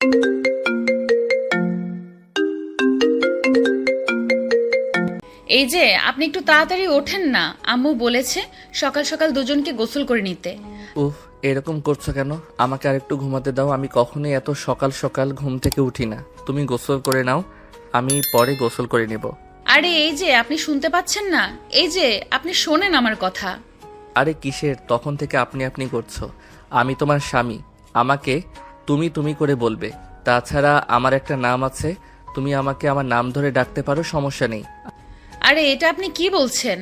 এই যে আপনি একটু তাড়াতাড়ি ওঠেন না, আম্মু বলেছে সকাল সকাল দুজনকে গোসল করে নিতে। উফ, এরকম করছো কেন? আমাকে আরেকটু ঘুমাতে দাও। আমি কখনোই এত সকাল সকাল ঘুম থেকে উঠি না। তুমি গোসল করে নাও, আমি পরে গোসল করে নেব। আরে এই যে আপনি শুনতে পাচ্ছেন না? এই যে আপনি শোনেন আমার কথা। আরে কিসের তখন থেকে আপনি আপনি করছো? আমি তোমার স্বামী, আমাকে তুমি তুমি করে বলবে। তাছাড়া আমার একটা নাম আছে, তুমি আমাকে আমার নাম ধরে ডাকতে পারো, সমস্যা নেই। আরে এটা আপনি কি বলছেন?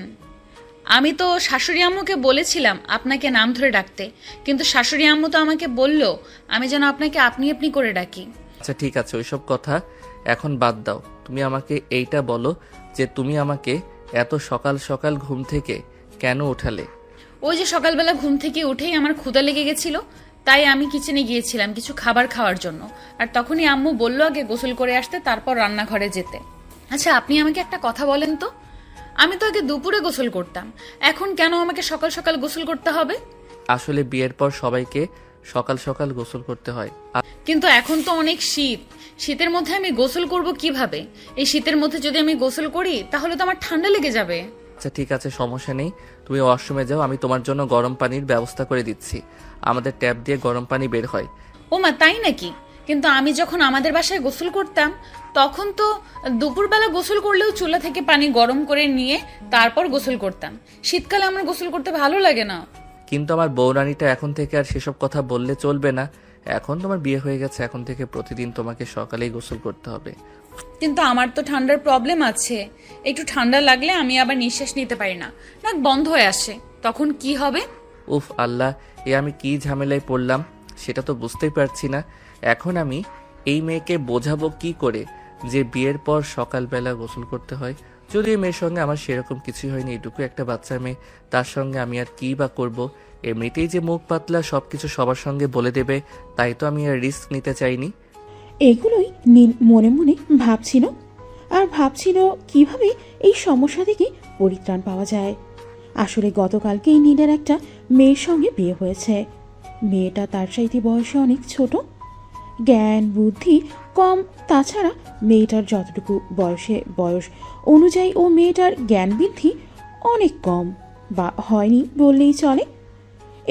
আমি তো শাশুড়ি আম্মুকে বলেছিলাম আপনাকে নাম ধরে ডাকতে, কিন্তু শাশুড়ি আম্মু তো আমাকে বলল আমি যেন আপনাকে আপনি আপনি করে ডাকি। আচ্ছা ঠিক আছে, ওইসব কথা এখন বাদ দাও। তুমি আমাকে এইটা বলো যে তুমি আমাকে এত সকাল সকাল ঘুম থেকে কেন উঠালে? ওই যে সকালবেলা ঘুম থেকে উঠেই আমার ক্ষুধা লেগে গেছিল, তাই আমি কিচেনে গিয়েছিলাম কিছু খাবার খাওয়ার জন্য। আর তখনই আম্মু বলল আগে গোসল করে আসতে, তারপর রান্নাঘরে যেতে। আচ্ছা আপনি আমাকে একটা কথা বলেন তো, আমি তো আগে দুপুরে গোসল করতাম, এখন কেন আমাকে সকাল সকাল গোসল করতে হবে? আসলে বিয়ের পর সবাইকে সকাল সকাল গোসল করতে হয়। কিন্তু এখন তো অনেক শীত, শীতের মধ্যে আমি গোসল করব কিভাবে? এই শীতের মধ্যে যদি আমি গোসল করি তাহলে তো আমার ঠান্ডা লেগে যাবে। আচ্ছা ঠিক আছে, সমস্যা নেই। তুমি ওয়াশরুমে যাও, আমি তোমার জন্য গরম পানির ব্যবস্থা করে দিচ্ছি। আমাদের ট্যাপ দিয়ে গরম পানি বের হয়। ওমা তাই নাকি? কিন্তু আমি যখন আমাদের বাসায় গোসল করতাম তখন তো দুপুরবেলা গোসল করলেও চুলা থেকে পানি গরম করে নিয়ে তারপর গোসল করতাম। শীতকালে আমার গোসল করতে ভালো লাগে না। কিন্তু আমার বউরানীটা এখন থেকে আর সেসব কথা বললে চলবে না। এখন তোমার বিয়ে হয়ে গেছে, এখন থেকে প্রতিদিন তোমাকে সকালেই গোসল করতে হবে। কিন্তু আমার তো ঠান্ডার প্রবলেম আছে, একটু ঠান্ডা লাগলে আমি আবার নিঃশ্বাস নিতে পারি না, নাক বন্ধ হয়ে আসে। তখন কি হবে? উফ আল্লাহ, এ আমি কি ঝামেলায় পড়লাম সেটা তো বুঝতেই পারছি না। এখন আমি এই মেয়েকে বোঝাবো কি করে যে বিয়ের পর সকালবেলা গোসল করতে হয়? যদি এই মেয়ের সঙ্গে আমার সেরকম কিছুই হয়নি, এটুকু একটা বাচ্চা মেয়ে, তার সঙ্গে আমি আর কি বা করব? এমনিতেই যে মুখ পাতলা, সবকিছু সবার সঙ্গে বলে দেবে, তাই তো আমি আর রিস্ক নিতে চাইনি। এগুলোই নীল মনে মনে ভাবছিল, আর ভাবছিল কিভাবে এই সমস্যা থেকে পরিত্রাণ পাওয়া যায়। আসলে গতকালকেই নীলের একটা মেয়ের সঙ্গে বিয়ে হয়েছে। মেয়েটা তার চাইতে বয়সে অনেক ছোট, জ্ঞান বুদ্ধি কম। তাছাড়া মেয়েটার যতটুকু বয়স অনুযায়ী ও মেয়েটার জ্ঞান বৃদ্ধি অনেক কম, বা হয়নি বললেই চলে।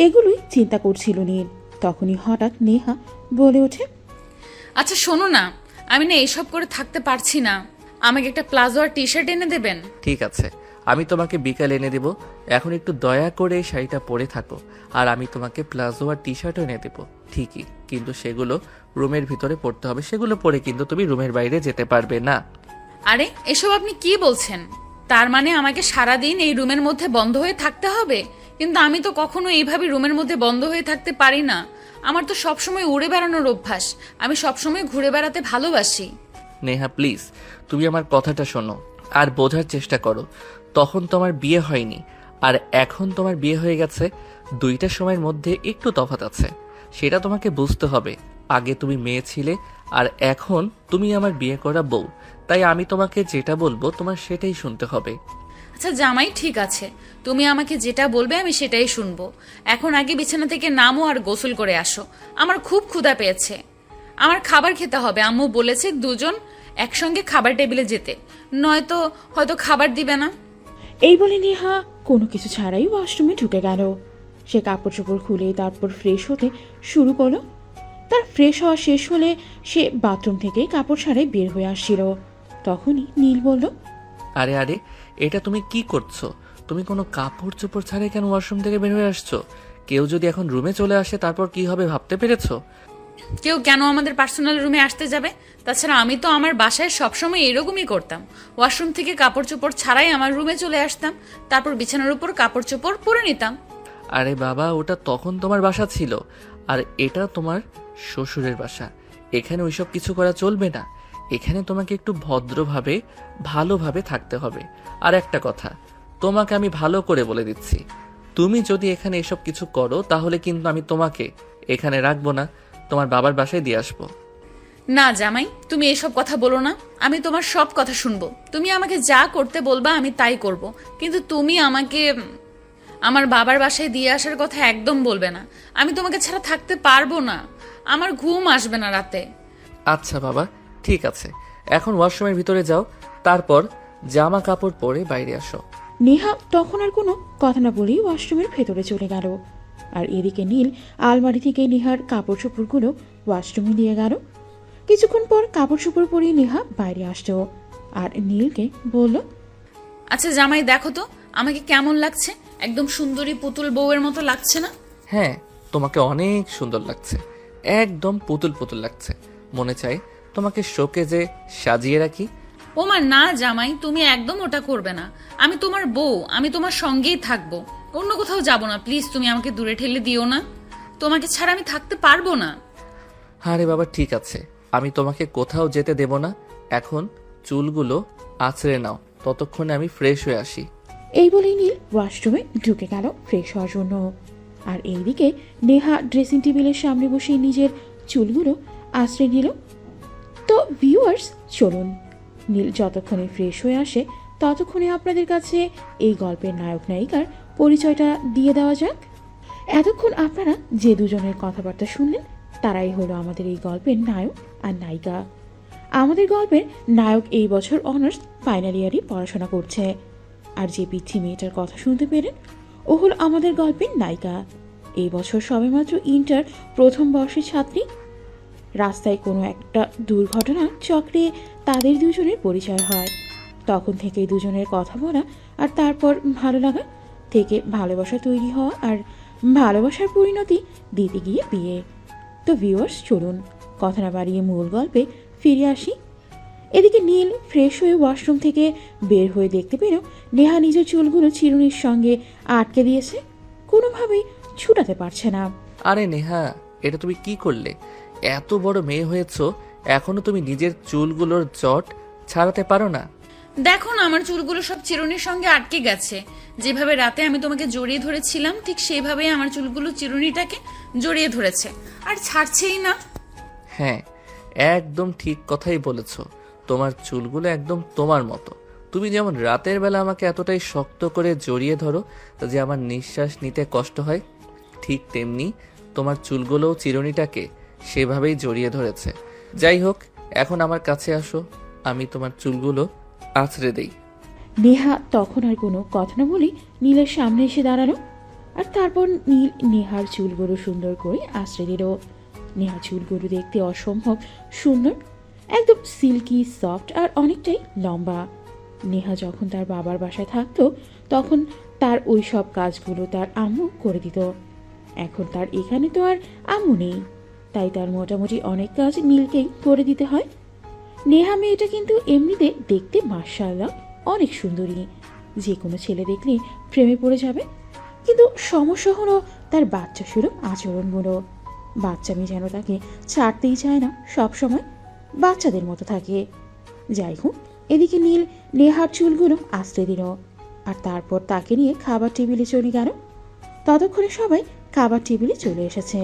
এগুলোই চিন্তা করছিল নীল। তখনই হঠাৎ নেহা বলে ওঠে, আচ্ছা শোনো না, আমি না এইসব করে থাকতে পারছি না, আমাকে একটা প্লাজো আর টি শার্ট এনে দেবেন? ঠিক আছে, আমি তোমাকে বিকাল এনে দেব। এখন একটু দয়া করে এই শাড়িটা পরে থাকো, আর আমি তোমাকে প্লাজো আর টি শার্টও এনে দেবো। ঠিকই, কিন্তু সেগুলো রুমের ভিতরে পরতে হবে। সেগুলো পরে কিন্তু তুমি রুমের বাইরে যেতে পারবে না। আরে এসব আপনি কি বলছেন? তার মানে আমাকে সারাদিন এই রুমের মধ্যে বন্ধ হয়ে থাকতে হবে? কিন্তু আমি তো কখনো এইভাবে রুমের মধ্যে বন্ধ হয়ে থাকতে পারি না। আমার তো সবসময় উড়ে বেড়ানোর অভ্যাস, আমি সবসময় ঘুরে বেড়াতে ভালোবাসি। নেহা প্লিজ, তুমি আমার কথাটা শোনো আর বোঝার চেষ্টা করো। তখন তোমার বিয়ে হয়নি, আর এখন তোমার বিয়ে হয়ে গেছে। দুইটা সময়ের মধ্যে একটু তফাৎ আছে, সেটা তোমাকে বুঝতে হবে। আগে তুমি মেয়ে ছিলে, আর এখন তুমি আমার বিয়ে করা বউ। তাই আমি তোমাকে যেটা বলবো তোমার সেটাই শুনতে হবে। আচ্ছা জামাই ঠিক আছে, তুমি আমাকে যেটা বলবে আমি সেটাই শুনবো। এখন আগে বিছানা থেকে নামো আর গোসল করে আসো, আমার খুব ক্ষুধা পেয়েছে। আমার খাবার খেতে হবে, আম্মু বলেছে দুজন একসঙ্গে খাবার টেবিলে যেতে, নয়তো হয়তো খাবার দিবে না। এই বলে নেহা কোনো কিছু ছাড়াই ওয়াশরুমে ঢুকে গেল। সে কাপড় চোপড় খুলে তারপর ফ্রেশ হতে শুরু করলো। তার ফ্রেশ হওয়া শেষ হলে সে বাথরুম থেকে কাপড় ছাড়াই বের হয়ে আসছিল। তখনই নীল বলল, আরে আরে, এটা তুমি কি করছো? তুমি কোনো কাপড় চোপড় ছাড়াই কেন ওয়াশরুম থেকে বের হয়ে আসছো? কেউ যদি এখন রুমে চলে আসে তারপর কি হবে ভাবতে পেরেছো? কেউ কেন আমাদের পার্সোনাল রুমে আসতে যাবে? তাছাড়া আমি তো আমার বাসায় সবসময় এরকমই করতাম, ওয়াশরুম থেকে কাপড় চোপড় ছাড়াই আমার রুমে চলে আসতাম, তারপর বিছানার উপর কাপড় চোপড় পরে নিতাম। আরে বাবা, ওটা তখন তোমার বাসা ছিল, আর এটা তোমার শ্বশুরের বাসা। এখানে ওইসব কিছু করা চলবে না। এখানে তোমাকে একটু ভদ্রভাবে ভালোভাবে থাকতে হবে। আর একটা কথা তোমাকে আমি ভালো করে বলে দিচ্ছি, তুমি যদি এখানে এসব কিছু করো তাহলে কিন্তু আমি তোমাকে এখানে রাখবো না, তোমার বাবার বাসায় দিয়ে আসবো। না জামাই, তুমি এসব কথা বলো না, আমি তোমার সব কথা শুনবো। তুমি আমাকে যা করতে বলবা আমি তাই করব, কিন্তু তুমি আমাকে আমার বাবার বাসায় দিয়ে আসার কথা একদম বলবে না। আমি তোমাকে ছাড়া থাকতে পারবো না, আমার ঘুম আসবে না রাতে। আচ্ছা বাবা, ঠিক আছে। এখন ওয়াশরুমের ভিতরে যাও, তারপর জামা কাপড় পরে বাইরে আসো। নেহা তখন আর কোনো কথা না বলেই ওয়াশরুমের ভেতরে চলে গেল। আর এদিকে নীল আলমারি থেকে নেহার কাপড় চোপড়গুলো ওয়াশরুমে দিয়ে গেল। কিছুক্ষণ পর কাপড় চোপড় পরিয়ে নেহা বাইরে আসতো আর নীলকে বলল, আচ্ছা জামাই, দেখো তো আমাকে কেমন লাগছে। একদম সুন্দরী পুতুল বউয়ের মতো লাগছে না? হ্যাঁ, তোমাকে অনেক সুন্দর লাগছে, একদম পুতুল পুতুল লাগছে। মনে চাই তোমাকে শোকেজে সাজিয়ে রাখি। ওমা না জামাই, তুমি একদম ওটা করবে না। আমি তোমার বউ, আমি তোমার সঙ্গেই থাকবো, অন্য কোথাও যাব না। প্লিজ তুমি আমাকে দূরে ঠেলে দিও না, তোমাকে ছাড়া আমি থাকতে পারবো না। আরে বাবা, ঠিক আছে, আমি তোমাকে কোথাও যেতে দেব না। এখন চুলগুলো আঁচড়ে নাও, ততক্ষণে আমি ফ্রেশ হয়ে আসি। এই বলেই নীল ওয়াশরুমে ঢুকে গেল ফ্রেশ হওয়ার জন্য। আর এইদিকে নেহা ড্রেসিং টেবিলের সামনে বসে নিজের চুলগুলো আশ্রয় নিল। তো ভিউয়ার্স, চলুন নীল যতক্ষণে ফ্রেশ হয়ে আসে ততক্ষণে আপনাদের কাছে এই গল্পের নায়ক নায়িকার পরিচয়টা দিয়ে দেওয়া যাক। এতক্ষণ আপনারা যে দুজনের কথাবার্তা শুনলেন তারাই হলো আমাদের এই গল্পের নায়ক আর নায়িকা। আমাদের গল্পের নায়ক এই বছর অনার্স ফাইনাল ইয়ারে পড়াশোনা করছে, আর যে পিচ্ছি মেয়েটার কথা শুনতে পেলেন ও হলো আমাদের গল্পের নায়িকা। এই বছর সবেমাত্র ইন্টার প্রথম বর্ষের ছাত্রী। রাস্তায় কোনো একটা দুর্ঘটনার চক্রে তাদের দুজনের পরিচয় হয়। তখন থেকেই দুজনের কথা বলা আর তারপর ভালো লাগা থেকে ভালোবাসা তৈরি হওয়া আর ভালোবাসার পরিণতি দিতে গিয়ে বিয়ে। তো ভিউয়ার্স, চলুন কথা না বাড়িয়ে মূল গল্পে ফিরে আসি। এদিকে নীল ফ্রেশ হয়ে ওয়াশরুম থেকে বের হয়ে দেখতে পেল নেহা নিজের চুলগুলো চিরুনির সঙ্গে আটকে দিয়েছে, কোনোভাবেই ছুটাতে পারছে না। আরে নেহা, এটা তুমি কি করলে? এত বড় মেয়ে হয়েছো, এখনো তুমি নিজের চুলগুলোর জট ছাড়াতে পারো না? দেখো না, আমার চুলগুলো সব চিরুনির সঙ্গে আটকে গেছে। যেভাবে রাতে আমি তোমাকে জড়িয়ে ধরেছিলাম ঠিক সেইভাবেই আমার চুলগুলো চিরুনিটাকে জড়িয়ে ধরেছে, আর ছাড়ছেই না। হ্যাঁ, একদম ঠিক কথাই বলেছো। তোমার চুলগুলো একদম তোমার মতো। তুমি যেমন রাতের বেলা আমাকে এতটাই শক্ত করে জড়িয়ে ধরো যে আমার নিঃশ্বাস নিতে কষ্ট হয়, ঠিক তেমনি তোমার চুলগুলোও চিরুনিটাকে সেভাবেই জড়িয়ে ধরেছে। যাই হোক, এখন আমার কাছে আসো, আমি তোমার চুলগুলো আঁচড়ে দেই। নেহা তখন আর কোনো কথা না বলে নীলের সামনে এসে দাঁড়ালো, আর তারপর নীল নেহার চুলগুলো সুন্দর করে আশ্রয় দিল। নেহা চুলগুলো দেখতে অসম্ভব সুন্দর, একদম সিল্কি সফট আর অনেকটাই লম্বা। নেহা যখন তার বাবার বাসায় থাকতো তখন তার ওই সব কাজগুলো তার আম্মু করে দিত। এখন তার এখানে তো আর আম্মু নেই, তাই তার মোটামুটি অনেক কাজ নীলকেই করে দিতে হয়। নেহা মেয়েটা কিন্তু এমনিতে দেখতে মাশাআল্লাহ অনেক সুন্দরী, যে কোনো ছেলে দেখলে প্রেমে পড়ে যাবে। কিন্তু সমস্যা হলো তার বাচ্চা সুলভ আচরণগুলো। বাচ্চা মেয়ে যেন তাকে ছাড়তেই চায় না, সবসময় বাচ্চাদের মতো থাকে। যাই হোক, এদিকে নীল নেহার চুলগুলো আশ্রয় দিল আর তারপর তাকে নিয়ে খাবার টেবিলে চলে গেল। ততক্ষণে সবাই খাবার টেবিলে চলে এসেছে।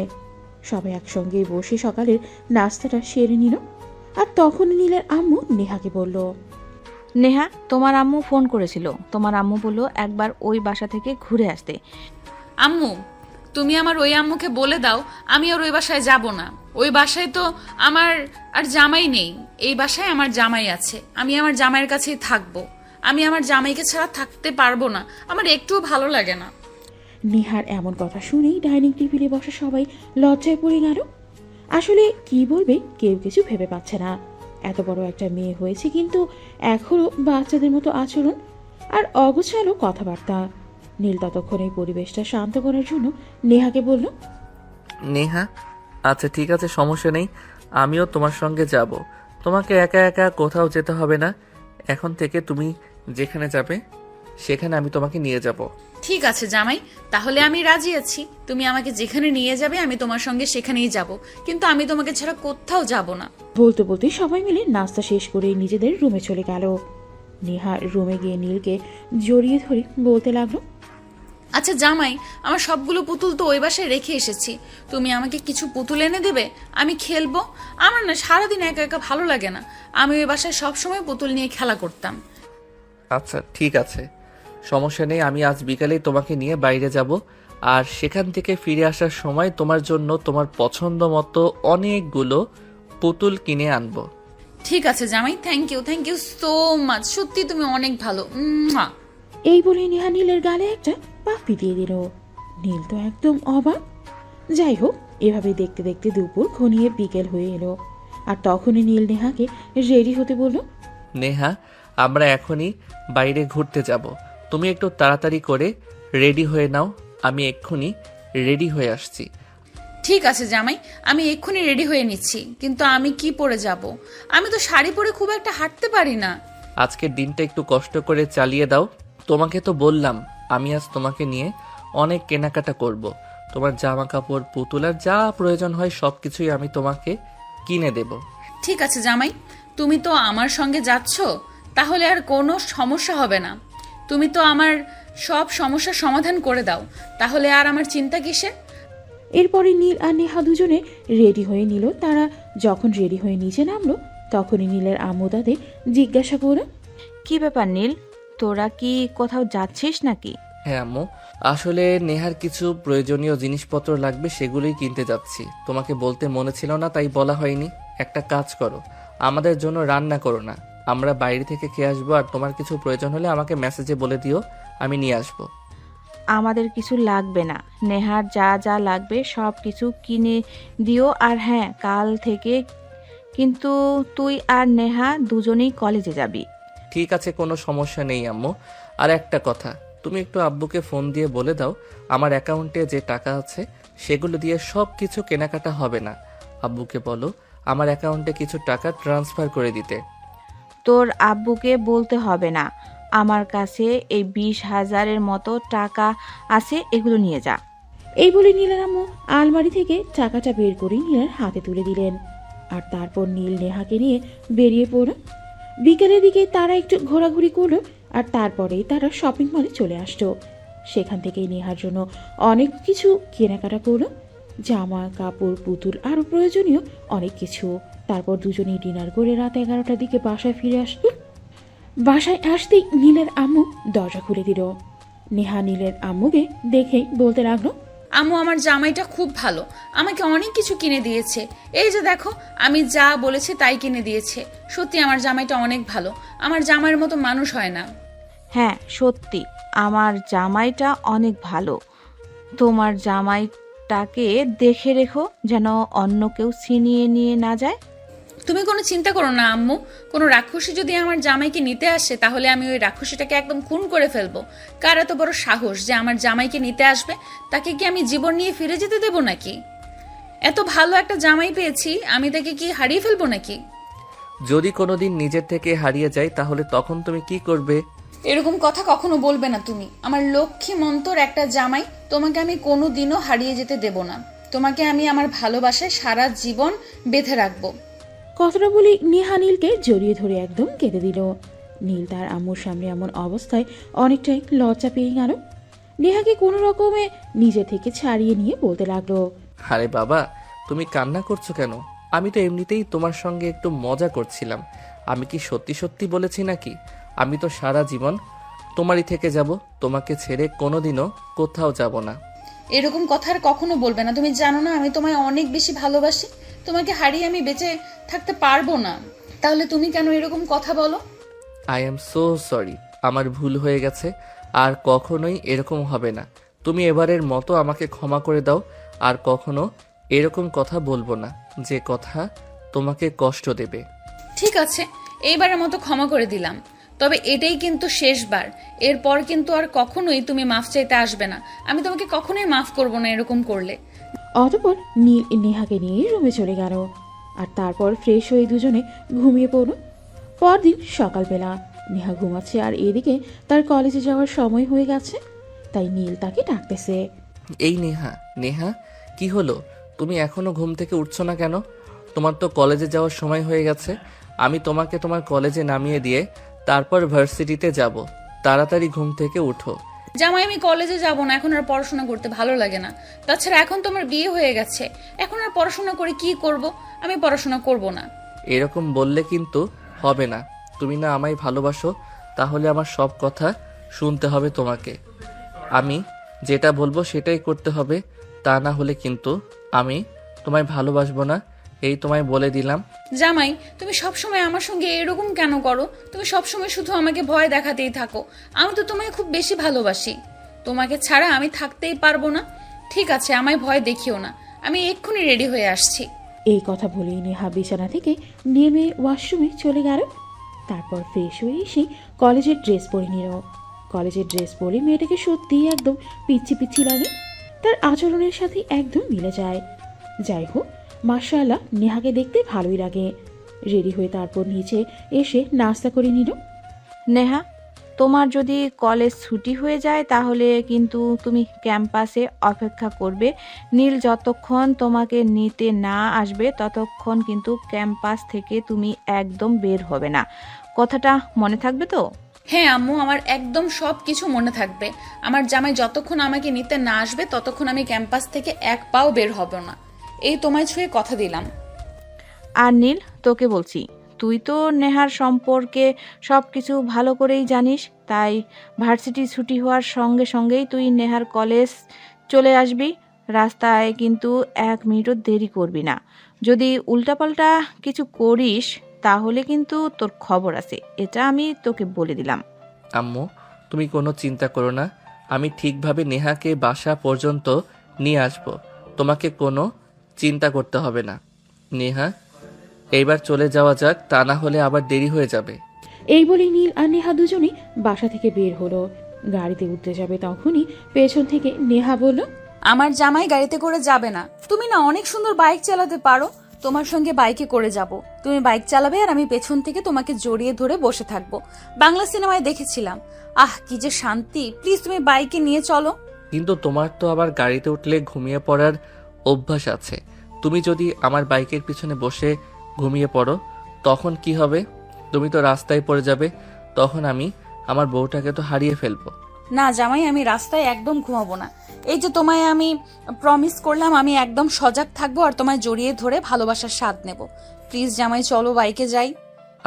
সবাই একসঙ্গে বসে সকালের নাস্তাটা সেরে নিল। আর তখন নীলের আম্মু নেহাকে বলল, নেহা, তোমার আম্মু ফোন করেছিল। তোমার আম্মু বলল একবার ওই বাসা থেকে ঘুরে আসতে। আম্মু, তুমি আমার ওই আম্মুকে বলে দাও আমি আর ওই বাসায় যাব না। ওই বাসায় তো আমার আর জামাই নেই, এই বাসায় আমার জামাই আছে। আমি আমার জামাইয়ের কাছেই থাকবো। আমি আমার জামাইকে ছাড়া থাকতে পারবো না, আমার একটুও ভালো লাগে না। নেহার এমন কথা শুনেই ডাইনিং টেবিলে বসা সবাই লজ্জায় পড়ে গেল। আসলে কি বলবে কেউ কিছু ভেবে পাচ্ছে না। এত বড় একটা মেয়ে হয়েছে কিন্তু এখনো বাচ্চাদের মতো আচরণ আর অগোছালো কথাবার্তা। নীল ততক্ষণ এই পরিবেশটা শান্ত করার জন্য নেহাকে বলল, নেহা, আচ্ছা ঠিক আছে, সমস্যা নেই, আমিও তোমার সঙ্গে যাব। তোমাকে একা একা কোথাও যেতে হবে না। এখন থেকে তুমি যেখানে যাবে সেখানে আমি তোমাকে নিয়ে যাব। ঠিক আছে জামাই, তাহলে আমি রাজি আছি। তুমি আমাকে যেখানে নিয়ে যাবে আমি তোমার সঙ্গে সেখানেই যাব, কিন্তু আমি তোমাকে ছাড়া কোথাও যাব না। বলতে বলতে সবাই মিলে নাস্তা শেষ করে নিজেদের রুমে চলে গেল। নেহা রুমে গিয়ে নীলকে জড়িয়ে ধরে বলতে লাগলো, আচ্ছা জামাই, আমার সবগুলো পুতুল তো ওই বাসায় রেখে এসেছি। তুমি আমাকে কিছু পুতুল এনে দেবে, আমি খেলবো। আমার না সারাদিন একা একা ভালো লাগে না। আমি ওই বাসায় সবসময় পুতুল নিয়ে খেলা করতাম। আচ্ছা ঠিক আছে, সমস্যা নেই, আমি আজ বিকালেই তোমাকে নিয়ে বাইরে যাব। আর সেখান থেকে ফিরে আসার সময় তোমার জন্য তোমার পছন্দ মতো অনেকগুলো পুতুল কিনে আনবো। ঠিক আছে জামাই, থ্যাংক ইউ সো মাচ, সত্যি তুমি অনেক ভালো। মুয়া। এই বলে নেহা নীলের গালে একটা পাপ্পি দিয়ে দিল। নীল তো একদম অবাক। যাই হোক, এভাবে দেখতে দেখতে দুপুর ঘনিয়ে বিকেল হয়ে এলো। আর তখনই নীল নেহাকে রেডি হতে বলল। নেহা, আমরা এখনই বাইরে ঘুরতে যাব। তুমি একটু তাড়াতাড়ি করে রেডি হয়ে নাও, আমি এক্ষুনি রেডি হয়ে আসছি। ঠিক আছে জামাই, আমি এক্ষুনি রেডি হয়ে নিচ্ছি, কিন্তু আমি কি পরে যাব? আমি তো শাড়ি পরে খুব একটা হাঁটতে পারি না। আজকের দিনটা একটু কষ্ট করে চালিয়ে দাও। তোমাকে তো বললাম আমি আজ তোমাকে নিয়ে অনেক কেনাকাটা করব। তোমার জামা কাপড়, পুতুল আর যা প্রয়োজন হয় সব কিছুই আমি তোমাকে কিনে দেব। ঠিক আছে জামাই, তুমি তো আমার সঙ্গে যাচ্ছ, তাহলে আর কোনো সমস্যা হবে না। তুমি তো আমার সব সমস্যার সমাধান করে দাও, তাহলে আর আমার চিন্তা কিসের? এরপরে নীল আর নেহা দুজনে রেডি হয়ে নিল। তারা যখন রেডি হয়ে নিচে নামলো, তখনই নীলের আম্মু তাদের জিজ্ঞাসা করল। কি ব্যাপার নীল, তোরা কি কোথাও যাচ্ছিস নাকি? হ্যাঁ আম্মু, আসলে নেহার কিছু প্রয়োজনীয় জিনিসপত্র লাগবে, সেগুলোই কিনতে যাচ্ছি। তোমাকে বলতে মনে ছিল না, তাই বলা হয়নি। একটা কাজ করো, আমাদের জন্য রান্না করো না, আমরা বাইরে থেকে খেয়ে আসবো। আর তোমার কিছু প্রয়োজন হলে আমাকে মেসেজে বলে দিও, আমি নিয়ে আসবো। আমাদের কিছু লাগবে না, নেহার যা যা লাগবে সব কিছু কিনে দিও। আর হ্যাঁ, কাল থেকে কিন্তু তুই আর নেহা দুজনেই কলেজে যাবি। ঠিক আছে, কোনো সমস্যা নেই আম্মু। আর একটা কথা, তুমি একটু আব্বুকে ফোন দিয়ে বলে দাও আমার অ্যাকাউন্টে যে টাকা আছে সেগুলো দিয়ে সব কিছু কেনাকাটা হবে না। আব্বুকে বলো আমার অ্যাকাউন্টে কিছু টাকা ট্রান্সফার করে দিতে। তোর আব্বুকে বলতে হবে না, আমার কাছে এই 20,000-এর মতো টাকা আছে, এগুলো নিয়ে যা। এই বলে নীলের আম্মু আলমারি থেকে টাকাটা বের করে নীলের হাতে তুলে দিলেন। আর তারপর নীল নেহাকে নিয়ে বেরিয়ে পড়ল। বিকেলের দিকে তারা একটু ঘোরাঘুরি করলো। আর তারপরেই তারা শপিং মলে চলে আসলো। সেখান থেকেই নেহার জন্য অনেক কিছু কেনাকাটা করলো, জামা কাপড়, পুতুল আরও প্রয়োজনীয় অনেক কিছু। তারপর দুজনেই ডিনার করে রাত 11টার দিকে বাসায় ফিরে আসলো। বাসায় আসতেই নীলের আম্মু দরজা খুলে দিল। নেহা নীলের আম্মুকে দেখেই বলতে লাগলো। আম্মু, আমার জামাইটা খুব ভালো, আমাকে অনেক কিছু কিনে দিয়েছে। এই যে দেখো, আমি যা বলেছি তাই কিনে দিয়েছে। সত্যি আমার জামাইটা অনেক ভালো, আমার জামাইয়ের মতো মানুষ হয় না। হ্যাঁ সত্যি, আমার জামাইটা অনেক ভালো। তোমার জামাইটাকে দেখে রেখো যেন অন্য কেউ ছিনিয়ে নিয়ে না যায়। তুমি কোনো চিন্তা করো না আম্মু, কোনো রাক্ষসী যদি আমার জামাইকে নিতে আসে তাহলে আমি ওই রাক্ষসীটাকে একদম খুন করে ফেলবো। কার এত বড় সাহস যে আমার জামাইকে নিতে আসবে? তাকে কি আমি জীবন নিয়ে ফিরে যেতে দেবো নাকি? এত ভালো একটা জামাই পেয়েছি, আমি তাকে কি হারিয়ে ফেলবো নাকি? যদি কোনোদিন নিজের থেকে হারিয়ে যায় তাহলে তখন তুমি কি করবে? এরকম কথা কখনো বলবে না তুমি। আমার লক্ষ্মী মন্তর একটা জামাই, তোমাকে আমি কোনোদিনও হারিয়ে যেতে দেব না। তোমাকে আমি আমার ভালোবাসায় সারা জীবন বেঁধে রাখবো। কথাটা বলে নেহা নীলকে জড়িয়ে ধরে একদম কেঁদে দিল। নীল তার আম্মুর সামনে এমন অবস্থায় অনেকটাই লজ্জা পেয়ে গেল। নেহাকে কোনো রকমে নিজে থেকে ছাড়িয়ে নিয়ে বলতে লাগলো। আরে বাবা, তুমি কান্না করছো কেন? আমি তো এমনিতেই তোমার সঙ্গে একটু মজা করছিলাম। আমি কি সত্যি সত্যি বলেছি নাকি? আমি তো সারা জীবন তোমারই থেকে যাব, তোমাকে ছেড়ে কোনোদিনও কোথাও যাব না। এরকম কথা আর কখনো বলবে না। তুমি জানো না আমি তোমায় অনেক বেশি ভালোবাসি, তোমাকে হারিয়ে আমি বেঁচে থাকতে পারবো না। তাহলে তুমি কেন এরকম কথা বলো? আই এম সো সরি, আমার ভুল হয়ে গেছে, আর কখনোই এরকম হবে না। তুমি এবারের মতো আমাকে ক্ষমা করে দাও, আর কখনো এরকম কথা বলবো না যে কথা তোমাকে কষ্ট দেবে। ঠিক আছে, এইবারের মতো ক্ষমা করে দিলাম, তবে এটাই কিন্তু শেষবার। এরপর কিন্তু আর কখনোই তুমি মাফ চাইতে আসবে না। আমি তোমাকে কখনোই মাফ করবো না এরকম করলে। অতঃপর নীল নেহাকে নিয়ে রুমে চলে গেল। আর তারপর ফ্রেশ হয়ে দুজনে ঘুমিয়ে পড়ল। পরদিন সকালবেলা নেহা ঘুমাচ্ছে, আর এদিকে তার কলেজে যাওয়ার সময় হয়ে গেছে। তাই নীল তাকে ডাকতেছে। এই নেহা, নেহা, কি হলো? তুমি এখনো ঘুম থেকে উঠছো না কেন? তোমার তো কলেজে যাওয়ার সময় হয়ে গেছে। আমি তোমাকে তোমার কলেজে নামিয়ে দিয়ে তারপর ভার্সিটিতে যাব। তাড়াতাড়ি ঘুম থেকে উঠো। জামাই, আমি কলেজে যাব না, এখন আর পড়াশোনা করতে ভালো লাগে না। তাছাড়া এখন তো আমার বিয়ে হয়ে গেছে, এখন আর পড়াশোনা করে কি করব? আমি পড়াশোনা করব না। এরকম বললে কিন্তু হবে না। তুমি না আমায় ভালোবাসো, তাহলে আমার সব কথা শুনতে হবে তোমাকে। আমি যেটা বলবো সেটাই করতে হবে, তা না হলে কিন্তু আমি তোমায় ভালোবাসবো না, এই তোমায় বলে দিলাম। জামাই, তুমি সবসময় আমার সঙ্গে এরকম কেন করো? তুমি সবসময় শুধু আমাকে ভয় দেখাতেই থাকো। আমি তো তোমায় খুব বেশি ভালোবাসি। তোমাকে ছাড়া আমি থাকতেই পারবো না। ঠিক আছে, আমায় ভয় দেখিও না। আমি এক্ষুনি রেডি হয়ে আসছি। এই কথা বলেই নেহা বিছানা থেকে নেমে ওয়াশরুমে চলে গেল। তারপর ফ্রেশ হয়ে এসে কলেজের ড্রেস পরে নিল। কলেজের ড্রেস পরে মেয়েটাকে সত্যিই একদম পিচ্ছি পিচ্ছি লাগে। তার আচরণের সাথে একদম মিলে যায়। যাই হোক, মাশাআল্লাহ, নেহাকে দেখতে ভালোই লাগে। রেডি হয়ে তারপর নিচে এসে নাস্তা করে নিল। নেহা, তোমার যদি কলেজ ছুটি হয়ে যায় তাহলে কিন্তু তুমি ক্যাম্পাসে অপেক্ষা করবে। নীল যতক্ষণ তোমাকে নিতে না আসবে ততক্ষণ কিন্তু ক্যাম্পাস থেকে তুমি একদম বের হবে না। কথাটা মনে থাকবে তো? হ্যাঁ আম্মু, আমার একদম সব কিছু মনে থাকবে। আমার জামাই যতক্ষণ আমাকে নিতে না আসবে ততক্ষণ আমি ক্যাম্পাস থেকে এক পাও বের হব না। এই তোমায় ছুঁয়ে কথা দিলাম। আর নীল, তোকে বলছি, তুই তো নেহার সম্পর্কে সব কিছু ভালো করেই জানিস। তাই ভার্সিটি ছুটি হওয়ার সঙ্গে সঙ্গেই তুই নেহার কলেজ চলে আসবি। রাস্তায় কিন্তু 1 মিনিটও দেরি করবি না। যদি উল্টাপাল্টা কিছু করিস তাহলে কিন্তু তোর খবর আছে, এটা আমি তোকে বলে দিলাম। আম্মু, তুমি কোনো চিন্তা করো না। আমি ঠিকভাবে নেহাকে বাসা পর্যন্ত নিয়ে আসব। তোমাকে কোনো চিন্তা করতে হবে না। নেহা, এইবার চলে যাওয়া যাক, তা না হলে আবার দেরি হয়ে যাবে। এই বলে নীল আর নেহা দুজনেই বাসা থেকে বের হলো। গাড়িতে উঠতে যাবে তখনই পেছন থেকে নেহা বলল, আমার জামাই গাড়িতে করে যাবে না। তুমি না অনেক সুন্দর বাইক চালাতে পারো। তোমার সঙ্গে বাইকে করে যাব। তুমি বাইক চালাবে আর আমি পেছন থেকে তোমাকে জড়িয়ে ধরে বসে থাকবো। বাংলা সিনেমায় দেখেছিলাম। আহ, কি যে শান্তি। প্লিজ তুমি বাইকে নিয়ে চলো। কিন্তু তোমার তো আবার গাড়িতে উঠলে ঘুমিয়ে পড়ার অভ্যাস আছে। তুমি যদি আমার বাইকের পিছনে বসে ঘুমিয়ে পড়ো তখন কি হবে? তুমি তো রাস্তায় পড়ে যাবে। তখন আমি আমার বউটাকে তো হারিয়ে ফেলবো। না জামাই, আমি রাস্তায় একদম ঘুমাবো না। এই যে তোমায় আমি প্রমিস করলাম আমি একদম সজাগ থাকবো আর তোমায় জড়িয়ে ধরে ভালোবাসার স্বাদ নেব। প্লিজ জামাই, চলো বাইকে যাই।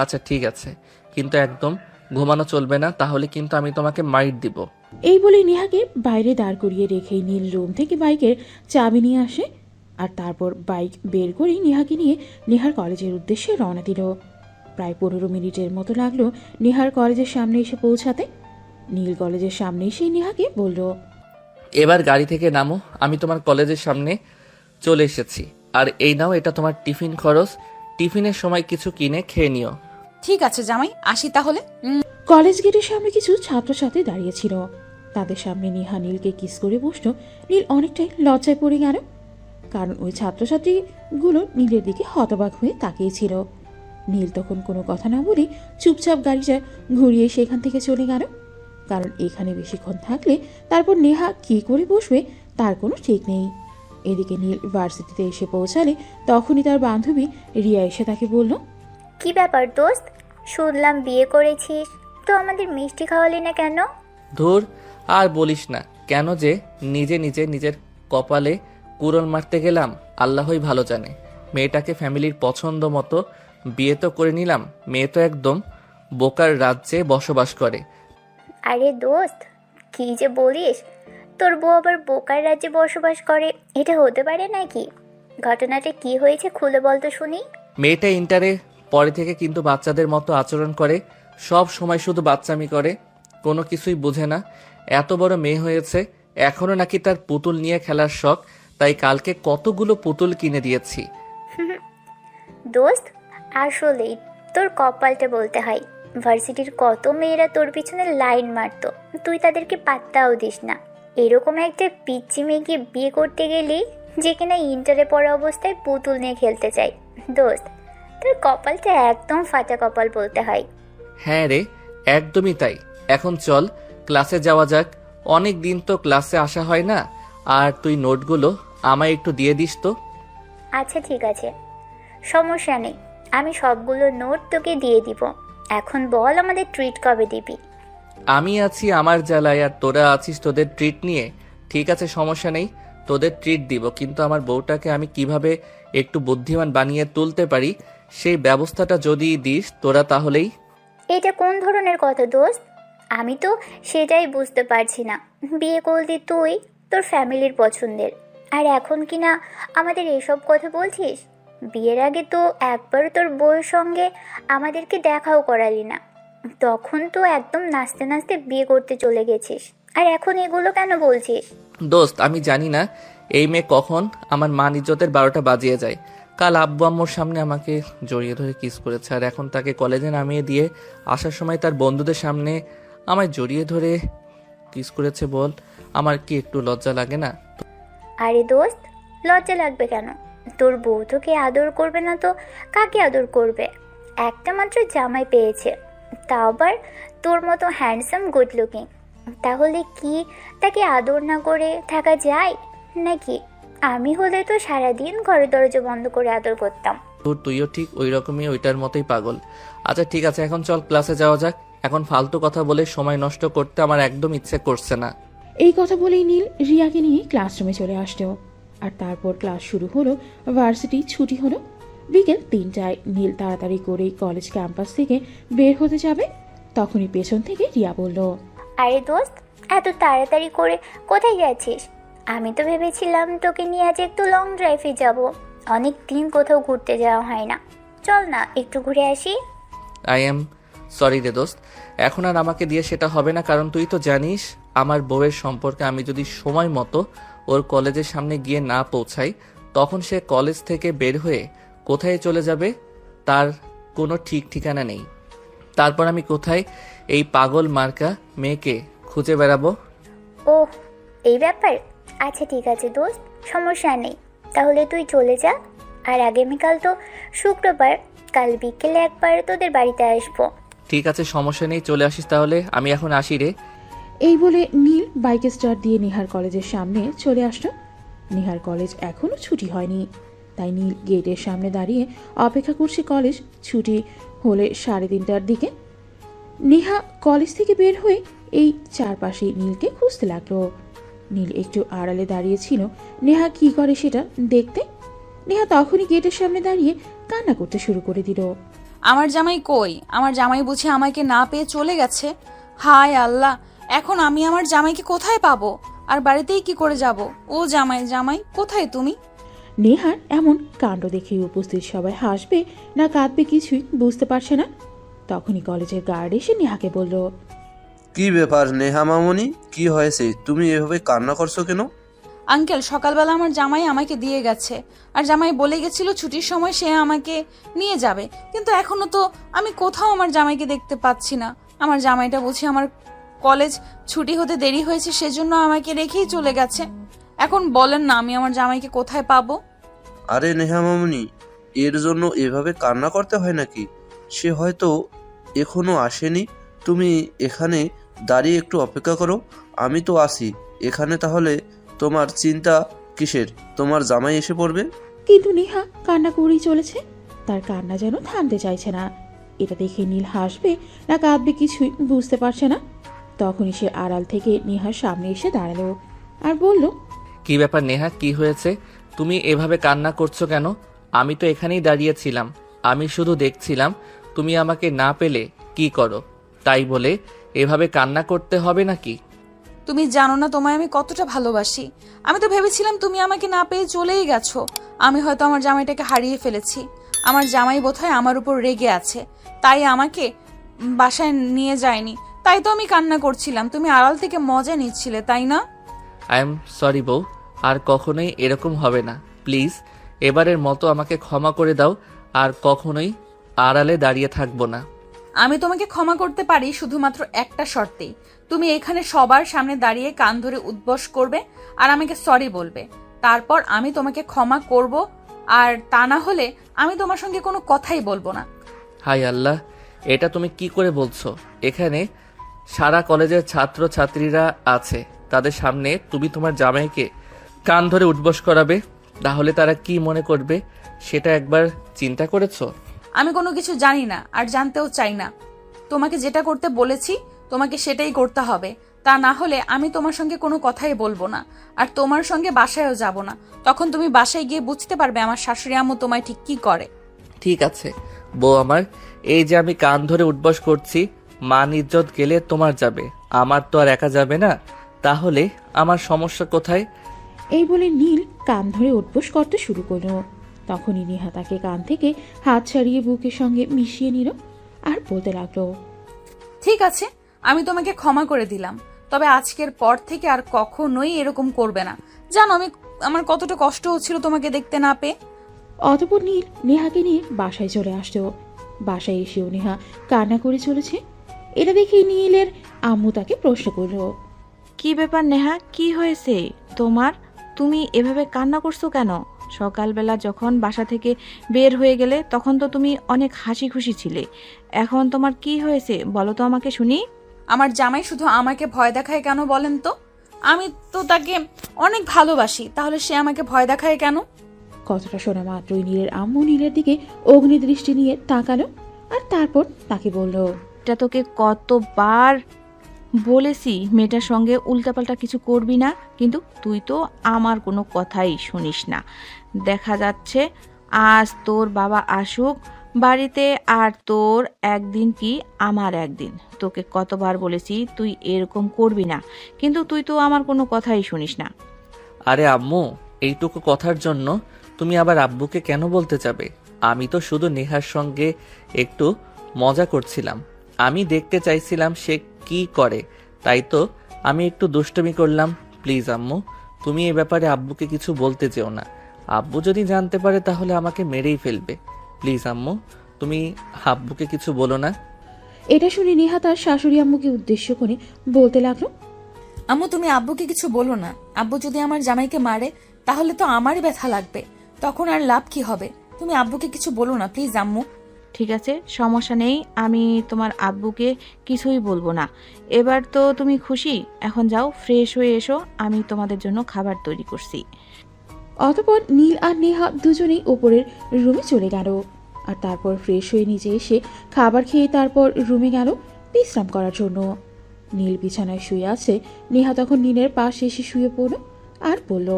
আচ্ছা ঠিক আছে, কিন্তু একদম ঘুমানো চলবে না, তাহলে কিন্তু আমি তোমাকে মাইট দিব। এই বলে নেহাকে বাইরে দাঁড় করিয়ে রেখেই নীল রুম থেকে বাইকের চাবি নিয়ে আসে। আর তারপর বাইক বের করেই নেহাকে নিয়ে নেহার কলেজের উদ্দেশ্যে রওনা দিল। প্রায় 15 মিনিটের মতো লাগলো নেহার কলেজের সামনে এসে পৌঁছাতে। নীল কলেজের সামনে এসে নেহাকে বলল, এবার গাড়ি থেকে নামো, আমি তোমার কলেজের সামনে চলে এসেছি। আর এই নাও, এটা তোমার টিফিন খরচ। টিফিনের সময় কিছু কিনে খেয়ে নিও। ঠিক আছে জামাই, আসি তাহলে। কলেজ গেটের সামনে কিছু ছাত্রছাত্রী দাঁড়িয়েছিল। তাদের সামনে নেহা নীলকে কিস করে বসলো। নীল অনেকটাই লজ্জায় পড়ে গেল, কারণ ওই ছাত্রছাত্রীগুলো নীলের দিকে হতবাক হয়ে তাকিয়েছিল। নীল তখন কোনো কথা না বলে চুপচাপ গাড়িটা ঘুরিয়ে সেখান থেকে চলে গেল, কারণ এখানে বেশিক্ষণ থাকলে তারপর নেহা কী করে বসবে তার কোনো ঠিক নেই। এদিকে নীল ভার্সিটিতে এসে পৌঁছালে তখনই তার বান্ধবী রিয়া এসে তাকে বলল, কি ব্যাপার দোস্ত, শুনলাম বিয়ে করেছিস, তো আমাদের মিষ্টি খাওয়ালি না কেন? ধুর, আর বলিস না। কেন যে নিজে নিজে নিজের কপালে কুড়োল মারতে গেলাম আল্লাহই ভালো জানে। মেয়েটাকে ফ্যামিলির পছন্দ মতো বিয়ে তো করে নিলাম। মেয়ে তো একদম বোকার রাজ্যে বসবাস করে। আরে দোস্ত, কি যে বলিস, তোর বউ আবার বোকার রাজ্যে বসবাস করে? এটা হতে পারে নাকি? ঘটনাটা কি হয়েছে খুলে বল তো শুনি। মেয়েটা ইন্টারে পরে থেকে কিন্তু বাচ্চাদের মতো আচরণ করে, সব সময় শুধু বাচ্চামি করে, কোনো কিছুই বোঝে না। এত বড় মেয়ে হয়েছে, এখনো নাকি তার পুতুল নিয়ে খেলার শখ। তাই কালকে কতগুলো পুতুল কিনে দিয়েছি। দোস্ত, আসলেই তোর কপালটা বলতে হয়। ভার্সিটির কত মেয়েরা তোর পিছনে লাইন মারতো, তুই তাদেরকে পাত্তাও দিস না। এরকম একটা পিচ্চি মেয়েকে বিয়ে করতে গেলি যে কিনা ইন্টারে পড়া অবস্থায় পুতুল নিয়ে খেলতে চাই। দোস্ত, তোর কপালটা একদম ফাটা কপাল বলতে হয়। হ্যাঁ রে, একদমই তাই। এখন চল ক্লাসে যাওয়া যাক। অনেক দিন তো ক্লাসে আসা হয় না। আর তুই নোটগুলো আমায় একটু দিয়ে দিস তো। আচ্ছা ঠিক আছে, সমস্যা নেই, আমি সবগুলো নোট তোকে দিয়ে দিব। এখন বল আমাদের ট্রিট কবে দিবি? আমি আছি আমার জ্বালায় আর তোরা আছিস তোদের ট্রিট নিয়ে। ঠিক আছে, সমস্যা নেই, তোদের ট্রিট দিব। কিন্তু আমার বউটাকে আমি কিভাবে একটু বুদ্ধিমান বানিয়ে তুলতে পারি সেই ব্যবস্থাটা যদি দিস তোরা তাহলেই। এটা কোন ধরনের কথা দোস্ত? আমি তো সেটাই বুঝতে পারছি না। বিয়ে করলি তুই তোর ফ্যামিলির পছন্দের, আর এখন কি না আমাদের এসব কথা বলছিস? বিয়ের আগে তো একবারও তোর বউয়ের সঙ্গে আমাদেরকে দেখাও করালি না। তখন তো একদম নাচতে নাচতে বিয়ে করতে চলে গেছিস, আর এখন এগুলো কেন বলছিস? দোস্ত, আমি জানি না এই মেয়ে কখন আমার মান ইজ্জতের 12টা বাজিয়ে যায়। কাল আব্বু আম্মুর সামনে আমাকে জড়িয়ে ধরে কিস করেছে, আর এখন তাকে কলেজে নামিয়ে দিয়ে আসার সময় তার বন্ধুদের সামনে আমায় জড়িয়ে ধরে কিস করেছে। বল, আমার কি একটু লজ্জা লাগে না? আরে দোস্ত, লজ্জা লাগবে কেন? তোর বউ তোকে আদর করবে না তো কাকে আদর করবে? একটা মাত্র জামাই পেয়েছে, তাও আবার তোর মতো হ্যান্ডসাম গুড লুকিং। তাহলে কি তাকে আদর না করে থাকা যায় নাকি? আমি হলে তো সারাদিন ঘরের দরজা বন্ধ করে আদর করতাম। তুইও ঠিক ওই রকমই, ওইটার মতোই পাগল। আচ্ছা ঠিক আছে, এখন চল ক্লাসে যাওয়া যাক। এখন ফালতু কথা বলে সময় নষ্ট করতে আমার একদম ইচ্ছে করছে না। এই কথা বলেই নীল রিয়াকে নিয়ে ক্লাসরুমে চলে আসলো। আর তারপর ক্লাস শুরু হলো, ভার্সিটি ছুটি হলো। বিকেল 3টায় নীল তাড়াতাড়ি করে কলেজ ক্যাম্পাস থেকে বের হতে যাবে, তখনই পেছন থেকে রিয়া বলল, আরে দোস্ত, এত তাড়াতাড়ি করে কোথায় যাচ্ছিস? আমি তো ভেবেছিলাম তোকে নিয়ে আজ একটু লং ড্রাইভে যাব। অনেক দিন কোথাও ঘুরতে যাওয়া হয় না, চল না একটু ঘুরে আসি। আই এম সরি রে দোস্ত, এখন আর আমাকে দিয়ে সেটা হবে না, কারণ তুই তো জানিস আমার বউয়ের সম্পর্কে। আমি যদি সময় মতো ওর কলেজের সামনে গিয়ে না পৌঁছাই, তখন সে কলেজ থেকে বের হয়ে কোথায় চলে যাবে তার কোনো ঠিক ঠিকানা নেই। তারপর আমি কোথায় এই পাগল মার্কা মেয়েকে খুঁজে বেড়াবো? ওহ, এই ব্যাপার। আচ্ছা ঠিক আছে দোস্ত, সমস্যা নেই, তাহলে তুই চলে যা। আর আগামীকাল তো শুক্রবার, কাল বিকেলে একবার তোদের বাড়িতে আসবো। ঠিক আছে, সমস্যা নেই, চলে আসিস তাহলে। আমি এখন আসি রে। এই বলে নীল বাইকে স্টার্ট দিয়ে নিহার কলেজের সামনে চলে আসলো। নিহার কলেজ এখনও ছুটি হয়নি, তাই নীল গেটের সামনে দাঁড়িয়ে অপেক্ষা করছে কলেজ ছুটি হলে 3:30টার দিকে। নেহা কলেজ থেকে বের হয়ে এই চারপাশে নীলকে খুঁজতে লাগলো। নীল একটু আড়ালে দাঁড়িয়েছিল নেহা কি করে সেটা দেখতে। নেহা তখনই গেটের সামনে দাঁড়িয়ে কান্না করতে শুরু করে দিল। আমার জামাই কই? আমার জামাই বুঝি আমাকে না পেয়ে চলে গেছে? হায় আল্লাহ, এখন আমি আমার জামাইকে কোথায় পাবো? আর বাড়িতেই কি করে যাব? ও জামাই, জামাই কোথায় তুমি? নেহার এমন কাণ্ড দেখে উপস্থিত সবাই হাসবে না কাঁদবে কিছুই বুঝতে পারছে না। তখনই কলেজের গার্ড এসে নেহাকে বলল, কি ব্যাপার নেহা মামনি, কি হয়েছে? তুমি এভাবে কান্না করছো কেন? আঙ্কেল, সকালবেলা আমার জামাই আমাকে দিয়ে গেছে, আর জামাই বলে গেছিল ছুটির সময় সে আমাকে নিয়ে যাবে, কিন্তু এখনো তো আমি কোথাও আমার জামাইকে দেখতে পাচ্ছি না। আমার জামাইটা বুঝি আমার কলেজ ছুটি হতে দেরি হয়েছে সেজন্য আমাকে রেখেই চলে গেছে। এখন বলেন না আমি আমার জামাইকে কোথায় পাবো? আরে নেহা মামনি, এর জন্য এভাবে কান্না করতে হয় নাকি? সে হয়তো এখনো আসেনি। তুমি এখানে দাঁড়িয়ে একটু অপেক্ষা করো, আমি তো আসি এখানে। তাহলে তোমার চিন্তা কিসের? তোমার জামাই এসে পড়বে। কিন্তু নেহা কান্না করেই চলেছে, তার কান্না যেন থামতে চাইছে না। এটা দেখে নীল হাসবে না কাঁদবে কিছুই বুঝতে পারছে না। তখনই সে আড়াল থেকে নেহার সামনে এসে দাঁড়ালো আর বলল, কি ব্যাপার নেহা, কি হয়েছে? তুমি এভাবে কান্না করছো কেন? আমি তো এখানেই দাঁড়িয়েছিলাম, আমি শুধু দেখছিলাম তুমি আমাকে না পেলে কি করো, তাই বলে এভাবে কান্না করতে হবে নাকি? তুমি জানো না তোমায় আমি কতটা ভালোবাসি। আমি তো ভেবেছিলাম তুমি আমাকে না পেয়ে চলেই গেছো। আমি হয়তো আমার জামাইটাকে হারিয়ে ফেলেছি। আমার জামাই বোধহয় আমার উপর রেগে আছে, তাই আমাকে বাসায় নিয়ে যায়নি। তাই তো আমি কান্না করছিলাম, তুমি আড়াল থেকে মজা নিচ্ছিলে, তাই না? আই এম সরি বউ, আর কখনোই এরকম হবে না। প্লিজ এবারের মতো আমাকে ক্ষমা করে দাও, আর কখনোই আড়ালে দাঁড়িয়ে থাকবো না। আমি তোমাকে ক্ষমা করতে পারি শুধুমাত্র একটা শর্তেই। তুমি এখানে সবার সামনে দাঁড়িয়ে কান ধরে উদ্বস করবে আর আমাকে সরি বলবে, তারপর আমি তোমাকে ক্ষমা করব। আর তা না হলে আমি তোমার সঙ্গে কোনো কথাই বলবো না। হাই আল্লাহ, এটা তুমি কি করে বলছো? এখানে সারা কলেজের ছাত্র ছাত্রীরা আছে, তাদের সামনে তুমি তোমার জামাইকে কান ধরে উঠবস করাবে? তাহলে তারা কি মনে করবে সেটা একবার চিন্তা করেছো? আমি কোনো কিছু জানি না আর জানতেও চাই না। তোমাকে যেটা করতে বলেছি তোমাকে সেটাই করতে হবে, তা না হলে আমি তোমার সঙ্গে কোনো কথাই বলবো না, আর তোমার সঙ্গে বাসায়ও যাব না। তখন তুমি বাসায় গিয়ে বুঝতে পারবে আমার শাশুড়ি আম্মু তোমায় ঠিক কি করে। ঠিক আছে বউ আমার, এই যে আমি কান ধরে উঠবস করছি, মান ইজ্জত গেলে তোমার যাবে, আমার তো আর একা যাবে না। তাহলে আমার সমস্যা কোথায়? এই বলে নীল কান ধরে উঠবোস করতে শুরু করলো। তখনই নেহা তাকে কান থেকে হাত ছাড়িয়ে বুকের সঙ্গে মিশিয়ে নিল আর বলতে লাগলো, ঠিক আছে, আমি তোমাকে ক্ষমা করে দিলাম, তবে আজকের পর থেকে আর কখনোই এরকম করবে না। জানো আমার কতটা কষ্ট হচ্ছিল তোমাকে দেখতে না পেয়ে। অতঃপর নীল নেহাকে নিয়ে বাসায় চলে আসতো। বাসায় এসেও নেহা কান্না করে চলেছে। এটা দেখে নীলের আম্মু তাকে প্রশ্ন করলো, কি ব্যাপার নেহা, কি হয়েছে তোমার? তুমি এভাবে কান্না করছো কেন? সকালবেলা যখন বাসা থেকে বের হয়ে গেলে তখন তো তুমি অনেক হাসি খুশি ছিলে। এখন তোমার কি হয়েছে বলো তো আমাকে শুনি। আমার জামাই শুধু আমাকে ভয় দেখায় কেন বলেন তো? আমি তো তাকে অনেক ভালোবাসি, তাহলে সে আমাকে ভয় দেখায় কেন? কথাটা শোনা মাত্রই নীলের আম্মু নীলের দিকে অগ্নিদৃষ্টি নিয়ে তাকালো আর তারপর তাকে বলল, এটা তোকে কতবার বলেছি মেয়েটার সঙ্গে উল্টাপাল্টা কিছু করবি না, কিন্তু তুই তো আমার কোনো কথাই শুনিস না। দেখা যাচ্ছে আজ তোর বাবা আসুক বাড়িতে, আর তোর একদিন কি আমার একদিন। তোকে কতবার বলেছি তুই এরকম করবি না, কিন্তু তুই তো আমার কোনো কথাই শুনিস না। আরে আম্মু, এইটুকু কথার জন্য তুমি আবার আব্বুকে কেন বলতে যাবে? আমি তো শুধু নেহার সঙ্গে একটু মজা করছিলাম। আমি দেখতে চাইছিলাম সে কি করে, তাই তো আমি একটু দুষ্টুমি করলাম। প্লিজ আম্মু, তুমি এ ব্যাপারে আব্বুকে কিছু বলতে যেও না। আব্বু যদি জানতে পারে তাহলে আমাকে মেরেই ফেলবে। প্লিজ আম্মু, তুমি আব্বুকে কিছু বলো না। এটা শুনে নেহা তার শাশুড়ি আম্মুকে উদ্দেশ্য করে বলতে লাগলো, আম্মু তুমি আব্বুকে কিছু বলো না। আব্বু যদি আমার জামাইকে মারে তাহলে তো আমারই ব্যথা লাগবে, তখন আর লাভ কি হবে? তুমি আব্বুকে কিছু বলো না প্লিজ আম্মু। ঠিক আছে, সমস্যা নেই, আমি তোমার আব্বুকে কিছুই বলবো না। এবার তো তুমি খুশি? এখন যাও, ফ্রেশ হয়ে এসো, আমি তোমাদের জন্য খাবার তৈরি করছি। অতঃপর নীল আর নেহা দুজনেই ওপরের রুমে চলে গেল আর তারপর ফ্রেশ হয়ে নিচে এসে খাবার খেয়ে তারপর রুমে গেল বিশ্রাম করার জন্য। নীল বিছানায় শুয়ে আছে। নেহা তখন নীলের পাশে এসে শুয়ে পড়ল আর বলল,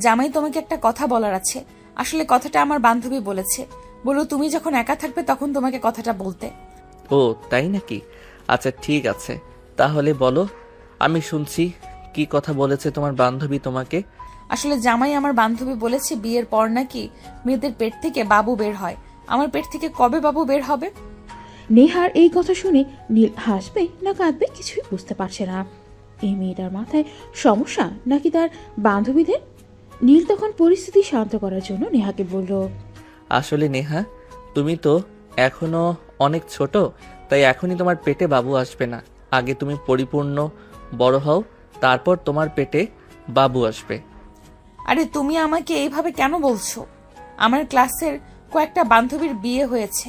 জামাই তোমাকে একটা কথা বলার আছে। আসলে কথাটা আমার বান্ধবী বলেছে, বলো তুমি যখন একা থাকবে তখন তোমাকে কথাটা বলতে। ও তাই নাকি? আচ্ছা ঠিক আছে, তাহলে বলো, আমি শুনছি। কি কথা বলেছে তোমার বান্ধবী তোমাকে? আসলে জামাই আমার বান্ধবী বলেছে বিয়ের পর নাকি মেয়েদের পেট থেকে বাবু বের হয়। আমার পেট থেকে কবে বাবু বের হবে? নেহার এই কথা শুনে নীল হাসবে না কাঁদবে কিছুই বুঝতে পারছে না। এই মেয়েটার মাথায় সমস্যা নাকি তার বান্ধবীদের? নীল তখন পরিস্থিতি শান্ত করার জন্য নেহাকে বলল, আসলে নেহা, তুমি তো এখনো অনেক ছোট, তাই এখনই তোমার পেটে বাবু আসবে না। আগে তুমি পরিপূর্ণ বড় হও, তারপর তোমার পেটে বাবু আসবে। আরে তুমি আমাকে এইভাবে কেন বলছো? আমার ক্লাসের কয়েকটা বান্ধবীর বিয়ে হয়েছে,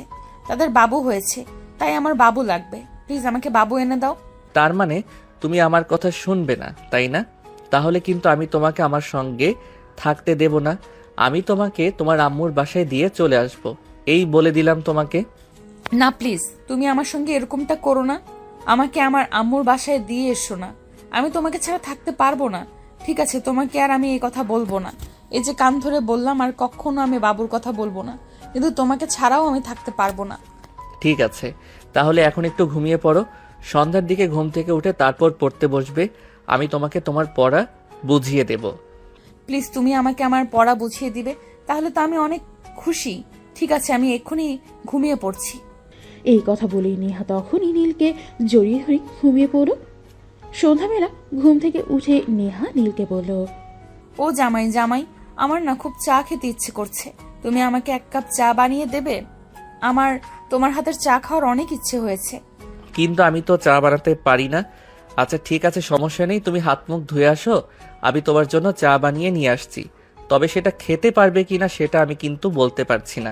তাদের বাবু হয়েছে, তাই আমার বাবু লাগবে। প্লিজ আমাকে বাবু এনে দাও। তার মানে তুমি আমার কথা শুনবে না, তাই না? তাহলে কিন্তু আমি তোমাকে আমার সঙ্গে থাকতে দেব না। আমি তোমাকে তোমার আম্মুর বাসায় দিয়ে চলে আসব, এই বলে দিলাম তোমাকে। না প্লিজ, তুমি আমার সঙ্গে এরকমটা করো না। আমাকে আমার আম্মুর বাসায় দিয়ে এসো না। আমি তোমাকে ছাড়া থাকতে পারবো না। ঠিক আছে, তোমাকে আর আমি এই কথা বলবো না। এই যে কান ধরে বললাম, আর কখনো আমি বাবুর কথা বলবো না, কিন্তু তোমাকে ছাড়াও আমি থাকতে পারবো না। ঠিক আছে, তাহলে এখন একটু ঘুমিয়ে পড়ো। সন্ধ্যার দিকে ঘুম থেকে উঠে তারপর পড়তে বসবে। আমি তোমাকে তোমার পড়া বুঝিয়ে দেব। প্লিজ তুমি আমাকে আমার পড়া বুঝিয়ে দিবে, তাহলে তো আমি অনেক খুশি। ঠিক আছে, আমি এক্ষুনি ঘুমিয়ে পড়ছি। এই কথা বলেই নেহা তখনই নীলকে জড়িয়ে ধরে ঘুমিয়ে পড়ল। সন্ধ্যাবেলা ঘুম থেকে উঠে নেহা নীলকে বলল, ও জামাই জামাই, আমার না খুব চা খেতে ইচ্ছে করছে। তুমি আমাকে 1 কাপ চা বানিয়ে দেবে? আমার তোমার হাতের চা খাওয়ার অনেক ইচ্ছে হয়েছে। কিন্তু আমি তো চা বানাতে পারি না। আচ্ছা ঠিক আছে, সমস্যা নেই, তুমি হাত মুখ ধুয়ে আসো, আমি তোমার জন্য চা বানিয়ে নিয়ে আসছি। তবে সেটা খেতে পারবে কিনা সেটা আমি কিন্তু বলতে পারছি না।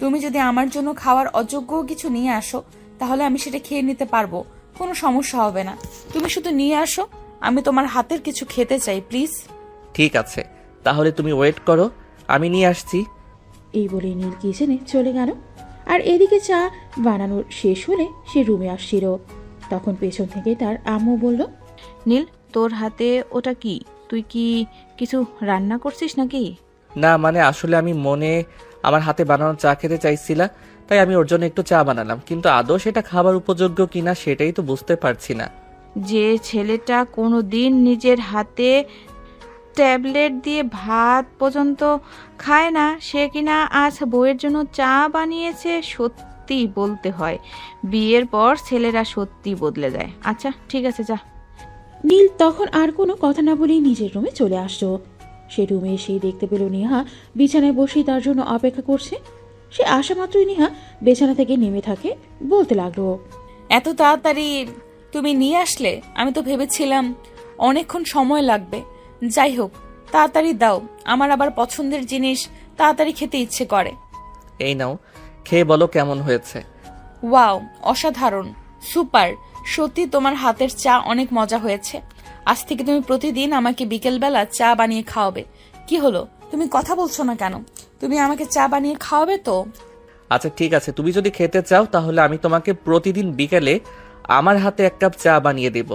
তুমি যদি আমার জন্য খাওয়ার অযোগ্য কিছু নিয়ে আসো তাহলে আমি সেটা খেয়ে নিতে পারবো, কোনো সমস্যা হবে না। তুমি শুধু নিয়ে আসো, আমি তোমার হাতের কিছু খেতে চাই প্লিজ। ঠিক আছে, তাহলে তুমি ওয়েট করো, আমি নিয়ে আসছি। এই বলে নীল কিচেনে চলে গেল। আর এদিকে চা বানানোর শেষ হলে সে রুমে আসছিল। তখন পেছন থেকে তার আম্মু বলল, নীল, তোর হাতে ওটা কি? তুই কি কিছু রান্না করছিস নাকি? না মানে আসলে আমি মনে আমার হাতে বানানো চা খেতে চাইছিলাম, তাই আমি ওর জন্য একটু চা বানালাম, কিন্তু আদৌ সেটা খাবার উপযোগ্য কিনা সেটাই তো বুঝতে পারছি না। যে ছেলেটা কোনো দিন নিজের হাতে ট্যাবলেট দিয়ে ভাত পর্যন্ত খায় না, সে কিনা আজ বউয়ের জন্য চা বানিয়েছে। সত্যি বলতে হয়, বিয়ের পর ছেলেরা সত্যি বদলে যায়। আচ্ছা ঠিক আছে, যা। নীল তখন আর কোনো কথা না বলেই নিজের রুমে চলে আসলো। সে রুমে এসেই দেখতে পেল নেহা বিছানায় বসেই তার জন্য অপেক্ষা করছে। সে আসা মাত্রই নেহা বিছানা থেকে নেমে থাকে, বলতে লাগলো, এত তাড়াতাড়ি তুমি নিয়ে আসলে? আমি তো ভেবেছিলাম অনেকক্ষণ সময় লাগবে। যাই হোক, তাড়াতাড়ি দাও, আমার আবার পছন্দের জিনিস তাড়াতাড়ি খেতে ইচ্ছে করে। এই নাও, খেয়ে বলো কেমন হয়েছে। ওয়াও, অসাধারণ, সুপার। সত্যি তোমার হাতের চা অনেক মজা হয়েছে। আজ থেকে তুমি প্রতিদিন আমাকে বিকেলবেলা চা বানিয়ে খাওয়াবে। কি হলো, তুমি কথা বলছো না কেন? তুমি আমাকে চা বানিয়ে খাওয়াবে তো? আচ্ছা ঠিক আছে, তুমি যদি খেতে চাও তাহলে আমি তোমাকে প্রতিদিন বিকেলে আমার হাতে এক কাপ চা বানিয়ে দেব।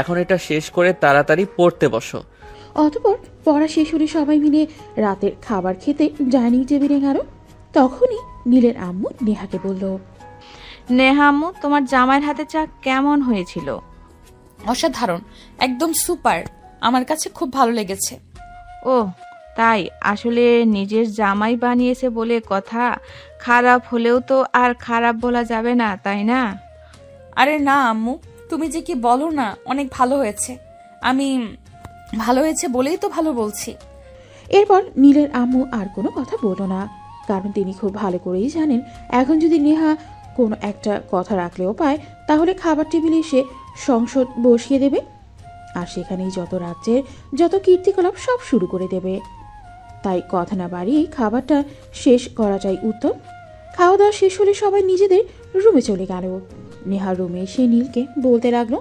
এখন এটা শেষ করে তাড়াতাড়ি পড়তে বসো। অতঃপর পড়া শেষ হলে সবাই মিলে রাতের খাবার খেতে ডাইনিং টেবিলে গেল। তখনই নীলের আম্মু নেহাকে বলল, নেহা আম্মু, তোমার জামাইয়ের হাতে চা কেমন হয়েছিল? অসাধারণ, একদম সুপার। আমার কাছে খুব ভালো লেগেছে। ও তাই? আসলে নিজের জামাই বানিয়েছে বলে কথা, খারাপ হলেও তো আর খারাপ বলা যাবে না, তাই না? আরে না আম্মু, তুমি যে কি বলো না, অনেক ভালো হয়েছে। আমি ভালো হয়েছে বলেই তো ভালো বলছি। এরপর নীলের আম্মু আর কোনো কথা বলল না, কারণ তিনি খুব ভালো করেই জানেন এখন যদি নেহা কোনো একটা কথা রাখলেও পায় তাহলে খাবার টেবিলে এসে সংসদ বসিয়ে দেবে, আর সেখানেই যত রাজ্যের যত কীর্তিকলাপ সব শুরু করে দেবে। তাই কথা না বাড়িয়ে খাবারটা শেষ করাটাই উত্তম। খাওয়া দাওয়া শেষ হলে সবাই নিজেদের রুমে চলে গেল। নেহা রুমে এসে নীলকে বলতে লাগলো,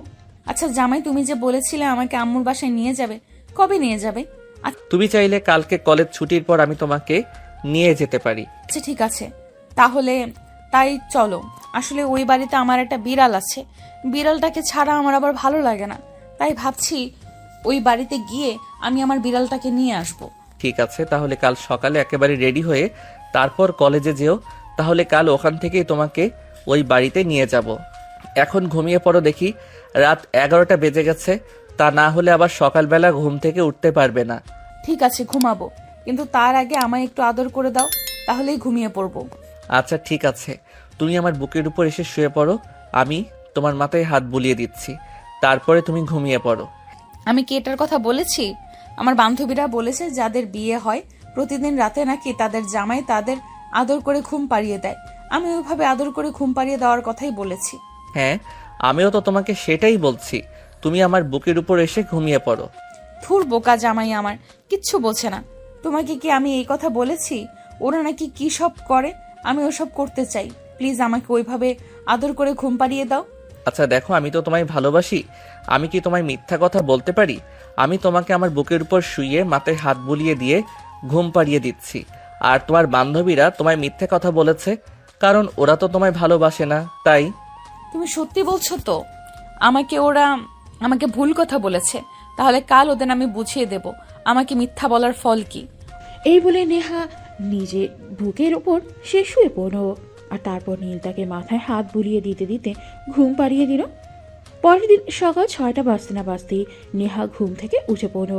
আচ্ছা জামাই, তুমি যে বলেছিলে আমাকে আম্মুর বাসায় নিয়ে যাবে, কবে নিয়ে যাবে? তুমি চাইলে কালকে কলেজ ছুটির পর আমি তোমাকে নিয়ে যেতে পারি। আচ্ছা ঠিক আছে, তাহলে তাই চলো। আসলে ওই বাড়িতে আমার একটা বিড়াল আছে, বিড়ালটাকে ছাড়া আমার আবার ভালো লাগে না। তাই ভাবছি ওই বাড়িতে গিয়ে আমি আমার বিড়ালটাকে নিয়ে আসবো। ঠিক আছে, তাহলে কাল সকালে একেবারে রেডি হয়ে তারপর কলেজে যেও। তাহলে কাল ওখান থেকেই তোমাকে ওই বাড়িতে নিয়ে যাব। এখন ঘুমিয়ে পড়ো, দেখি রাত 11টা বেজে গেছে। তা না হলে আবার সকালবেলা ঘুম থেকে উঠতে পারবে না। ঠিক আছে, ঘুমাবো, কিন্তু তার আগে আমায় একটু আদর করে দাও, তাহলেই ঘুমিয়ে পড়বো। আচ্ছা ঠিক আছে, তুমি আমার বুকের উপর এসে শুয়ে পড়ো, আমি তোমার মাথায় হাত বুলিয়ে দিচ্ছি, তারপরে তুমি ঘুমিয়ে পড়ো। আমি কি এটার কথা বলেছি? আমার বান্ধবীরা বলেছে যাদের বিয়ে হয় প্রতিদিন রাতে নাকি তাদের জামাই তাদের আদর করে ঘুম পাড়িয়ে দেয়। আমি ওইভাবে আদর করে ঘুম পাড়িয়ে দেওয়ার কথাই বলেছি। হ্যাঁ, আমিও তো তোমাকে সেটাই বলছি, তুমি আমার বুকের উপর এসে ঘুমিয়ে পড়ো। থুর বোকা জামাই আমার, কিচ্ছু বোঝে না। তোমাকে কি আমি এই কথা বলেছি? ওরা নাকি কি সব করে, আমি ওসব করতে চাই। প্লিজ আমাকে ওইভাবে আদর করে ঘুম পাড়িয়ে দাও। আচ্ছা দেখো, আমি তো তোমায় ভালোবাসি, আমি কি তোমায় মিথ্যা কথা বলতে পারি? আমি তোমাকে আমার বুকের উপর শুইয়ে মাথায় হাত বুলিয়ে দিয়ে ঘুম পাড়িয়ে দিচ্ছি, আর তোমার বান্ধবীরা তোমায় মিথ্যা কথা বলেছে, কারণ ওরা তো তোমায় ভালোবাসে না, তাই। তুমি সত্যি বলছো তো? ওরা আমাকে ভুল কথা বলেছে। তাহলে কাল ওদের আমি বুঝিয়ে দেব আমাকে মিথ্যা বলার ফল কি। এই বলে নেহা নিজের বুকের ওপর সে শুয়ে পড়ল, আর তারপর নীল তাকে মাথায় হাত বুলিয়ে দিতে দিতে ঘুম পাড়িয়ে দিল। পরের দিন সকাল 6টা বাজতে না বাজতেই নেহা ঘুম থেকে উঠে পড়ল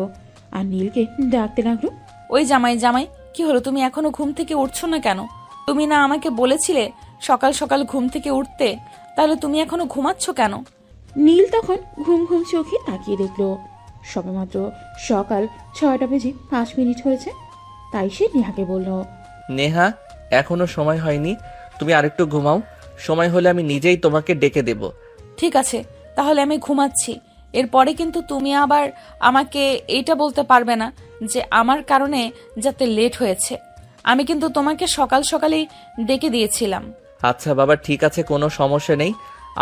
আর নীলকে ডাকতে লাগলো, ওই জামাই জামাই, কি হলো, তুমি এখনো ঘুম থেকে উঠছো না কেন? তুমি না আমাকে বলেছিলে সকাল সকাল ঘুম থেকে উঠতে, তাহলে তুমি এখনো ঘুমাচ্ছ কেন? নীল তখন ঘুম ঘুম চোখে তাকিয়ে দেখলো সবেমাত্র সকাল 6:05 হয়েছে। তাই সে নেহাকে বলল, নেহা, এখনো সময় হয়নি, তুমি আরেকটু ঘুমাও, সময় হলে আমি নিজেই তোমাকে ডেকে দেব। ঠিক আছে, তাহলে আমি ঘুমাচ্ছি। এরপরে কিন্তু তুমি আবার আমাকে এইটা বলতে পারবে না যে আমার কারণে যাতে লেট হয়েছে। আমি কিন্তু তোমাকে সকাল সকালেই ডেকে দিয়েছিলাম। আচ্ছা বাবা, ঠিক আছে, কোনো সমস্যা নেই,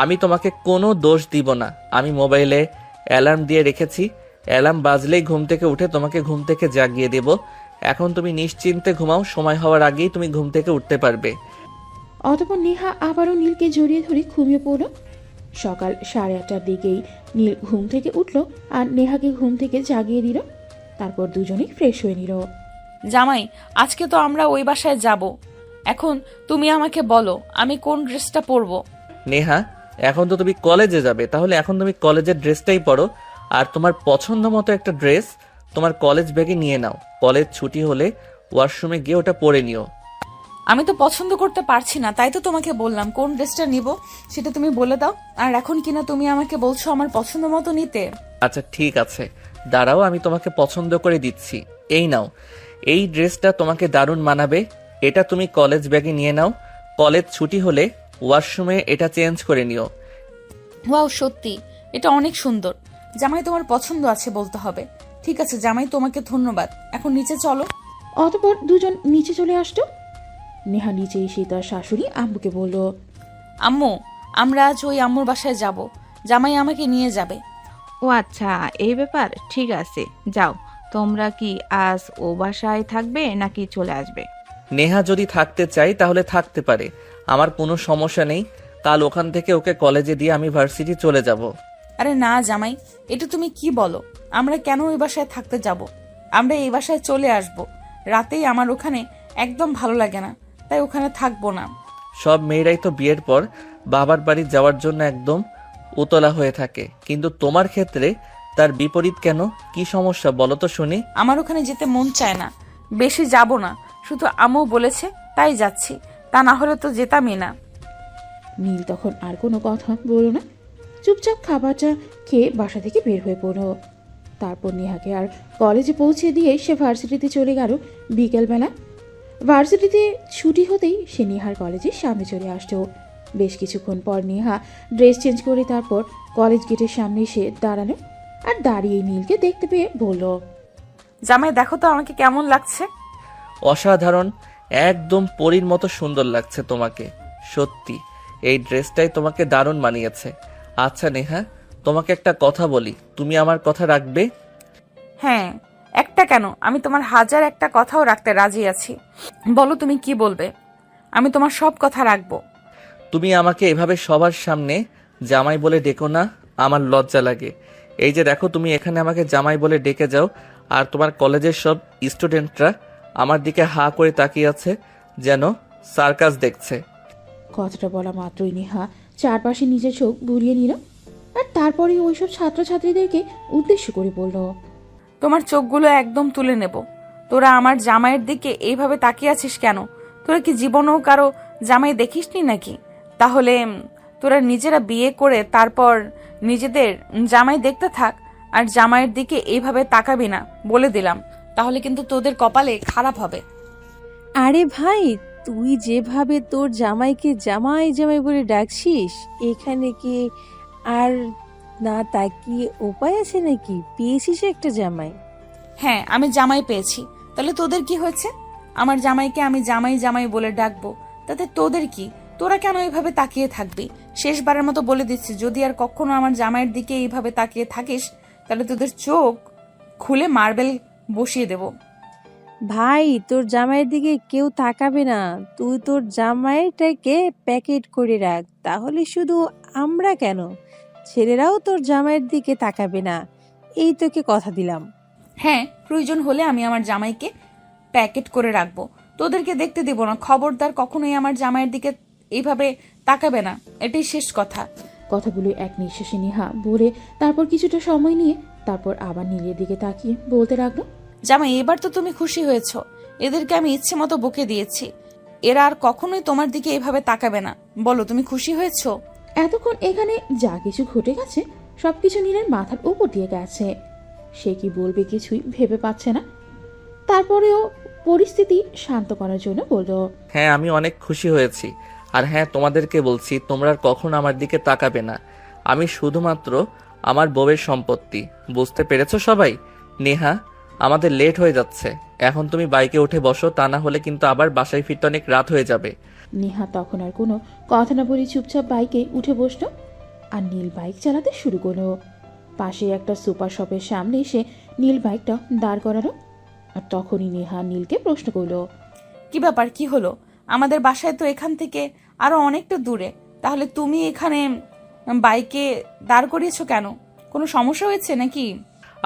আমি তোমাকে কোনো দোষ দিব না। আমি মোবাইলে অ্যালার্ম দিয়ে রেখেছি, অ্যালার্ম বাজলেই ঘুম থেকে উঠে তোমাকে ঘুম থেকে জাগিয়ে দেব। এখন তুমি নিশ্চিন্তে ঘুমাও, সময় হওয়ার আগেই তুমি ঘুম থেকে উঠতে পারবে। অতঃপর নেহা আবারও নীলকে জড়িয়ে ধরে ঘুমিয়ে পড়ল। সকাল 8:30টার দিকেই নীল ঘুম থেকে উঠল আর নেহাকে ঘুম থেকে জাগিয়ে দিল। তারপর দুজনেই ফ্রেশ হয়ে নিল। জামাই, আজকে তো আমরা ওই বাসায় যাব। এখন তুমি আমাকে বলো আমি কোন ড্রেসটা পরবো। নেহা, এখন তো তুমি কলেজে যাবে, তাহলে এখন তুমি কলেজের ড্রেসটাই পরো, আর তোমার পছন্দ মতো একটা ড্রেস তোমার কলেজ ব্যাগে নিয়ে নাও। কলেজ ছুটি হলে ওয়াশরুমে গিয়ে ওটা পরে নিও। আমি তো পছন্দ করতে পারছি না, তাই তো তোমাকে বললাম কোন ড্রেসটা নিব সেটা তুমি বলে দাও। আর এখন কিনা তুমি আমাকে বলছো আমার পছন্দ মতো নিতে। আচ্ছা ঠিক আছে, দাঁড়াও, আমি তোমাকে পছন্দ করে দিচ্ছি। এই নাও, এই ড্রেসটা তোমাকে দারুণ মানাবে। এটা তুমি কলেজ ব্যাগে নিয়ে নাও। কলেজ ছুটি হলে ওয়াশরুমে এটা চেঞ্জ করে নিও। ওয়াও, সত্যি এটা অনেক সুন্দর। জামাই তোমার পছন্দ আছে বলতে হবে। ঠিক আছে জামাই, তোমাকে ধন্যবাদ। এখন নিচে চলো। অতঃপর দুজন নিচে চলে আসতো। নেহা নিচে এসে তার শাশুড়ি আম্মুকে বলল, আম্মু, আমরা আজ ওই আম্মুর বাসায় যাব। জামাই আমাকে নিয়ে যাবে। ও আচ্ছা, এই ব্যাপার, ঠিক আছে যাও। তোমরা কি আজ ও বাসায় থাকবে নাকি চলে আসবে? নেহা যদি থাকতে চাই তাহলে থাকতে পারে, আমার কোনো সমস্যা নেই। কাল ওখান থেকে ওকে কলেজে দিয়ে আমি ভার্সিটি চলে যাব। আরে না জামাই, এটা তুমি কি বলো? আমরা কেন ওই বাসায় থাকতে যাব? আমরা এই বাসায় চলে আসব। রাতেই আমার ওখানে একদম ভালো লাগে না, তাই ওখানে থাকবো না। সব মেয়েরাই তো বিয়ের পর বাবার বাড়ি যাওয়ার জন্য একদম উতলা হয়ে থাকে, কিন্তু তোমার ক্ষেত্রে তার বিপরীত কেন? কি সমস্যা বলো তো শুনি। আমার ওখানে যেতে মন চায় না, বেশি যাব না, শুধু আম্মু বলেছে তাই যাচ্ছি, তা না হলে তো যেতামই না। নীল তখন আর কোনো কথা বলল না, চুপচাপ খাবারটা খেয়ে বাসা থেকে বের হয়ে পড়ল। তারপর নেহাকে আর কলেজে পৌঁছে দিয়ে সে ভার্সিটিতে চলে গেল বিকেলবেলা। ভার্সিটিতে ছুটি হতেই সে নেহার কলেজের সামনে চলে আসতো। বেশ কিছুক্ষণ পর নেহা ড্রেস চেঞ্জ করে তারপর কলেজ গেটের সামনে এসে দাঁড়ালো, আর দাঁড়িয়ে নীলকে দেখতে পেয়ে বলল, জামাই দেখো তো আমাকে কেমন লাগছে। অসাধারণ, একদম পরীর মতো সুন্দর লাগছে তোমাকে। সত্যি এই ড্রেসটাই তোমাকে দারুণ মানিয়েছে। আচ্ছা নেহা, তোমাকে একটা কথা বলি, তুমি আমার কথা রাখবে? হ্যাঁ, একটা কেন, আমি তোমার হাজার একটা কথাও রাখতে রাজি আছি। বলো তুমি কি বলবে, আমি তোমার সব কথা রাখবো। তুমি আমাকে এভাবে সবার সামনে জামাই বলে ডেকো না, আমার লজ্জা লাগে। এই যে দেখো, তুমি এখানে আমাকে জামাই বলে ডেকে যাও, আর তোমার কলেজের সব স্টুডেন্টরা আমার দিকে হা করে তাকিয়ে আছে, যেন সার্কাস দেখছে। কথাটা বলা মাত্রই নেহা চারপাশে নিজের চোখ বুলিয়ে নিল, আর তারপরে ওইসব ছাত্রছাত্রীদেরকে উদ্দেশ্য করে বলল, তোমার চোখগুলো একদম তুলে নেব। তোরা আমার জামাইয়ের দিকে এইভাবে তাকিয়ে আছিস কেন? তোরা কি জীবনেও কারো জামাই দেখিসনি নাকি? তাহলে তোরা নিজেরা বিয়ে করে তারপর নিজেদের জামাই দেখতে থাক, আর জামাইয়ের দিকে এইভাবে তাকাবি না বলে দিলাম, তাহলে কিন্তু তোদের কপালে খারাপ হবে। আরে ভাই, তুই যেভাবে তোর জামাইকে জামাই জামাই বলে ডাকছিস, এখানে কি আর না তাকিয়ে উপায় আছে নাকি? পেয়েছিস একটা জামাই। হ্যাঁ, আমি জামাই পেয়েছি, তাহলে তোদের কি হয়েছে? আমার জামাইকে আমি জামাই জামাই বলে ডাকবো, তাতে তোদের কি? তোরা কেন এইভাবে তাকিয়ে থাকবি? শেষবারের মতো বলে দিচ্ছি, যদি আর কখনো আমার জামাইয়ের দিকে এইভাবে তাকিয়ে থাকিস, তাহলে তোদের চোখ খুলে মার্বেল বসিয়ে দেব। ভাই, তোর জামাইয়ের দিকে কেউ তাকাবে না। তুই তোর জামাইটাকে প্যাকেট করে রাখ, তাহলে শুধু আমরা কেন, ছেলেরাও তোর জামাইয়ের দিকে তাকাবে না। এই তোকে কথা দিলাম। হ্যাঁ, প্রয়োজন হলে আমি আমার জামাইকে প্যাকেট করে রাখবো, তোদেরকে দেখতে দেব না। খবরদার কখনোই আমার জামাইয়ের দিকে এইভাবে তাকাবে না, এটাই শেষ কথা। কথাগুলো এক নিঃশ্বাসে নেহা বলে তারপর কিছুটা সময় নিয়ে তারপর আবার নীলের দিকে তাকিয়ে বলতে লাগলো, জামাই, এবার তো তুমি খুশি হয়েছো। এদেরকে আমি ইচ্ছে মতো বকে দিয়েছি, এরা আর কখনোই তোমার দিকে এভাবে তাকাবে না। বলো তুমি খুশি হয়েছো? এতক্ষণ এখানে যা কিছু ঘটে গেছে সবকিছু নীলের মাথার উপর দিয়ে গেছে। সে কি বলবে কিছুই ভেবে পাচ্ছে না। তারপরেও পরিস্থিতি শান্ত করার জন্য বলল, হ্যাঁ, আমি অনেক খুশি হয়েছি। আর হ্যাঁ, তোমাদেরকে বলছি, তোমরা আর কখনো আমার দিকে তাকাবে না। আমি শুধুমাত্র আমার বউয়ের সম্পত্তি, বুঝতে পেরেছো সবাই? নেহা, আমাদের লেট হয়ে যাচ্ছে, এখন তুমি বাইকে উঠে বসো, তা না হলে কিন্তু আবার বাসায় ফিরতে অনেক রাত হয়ে যাবে। নেহা তখন আর কোনো কথা না বলে চুপচাপ বাইকে উঠে বসলো, আর নীল বাইক চালাতে শুরু করলো। পাশে একটা সুপার শপের সামনে এসে নীল বাইকটা দাঁড় করালো, আর তখনই নেহা নীলকে প্রশ্ন করলো, কি ব্যাপার, কি হলো? আমাদের বাসায় তো এখান থেকে আরো অনেকটা দূরে, তাহলে তুমি এখানে বাইকে দাঁড় করিয়েছো কেন? কোনো সমস্যা হয়েছে নাকি?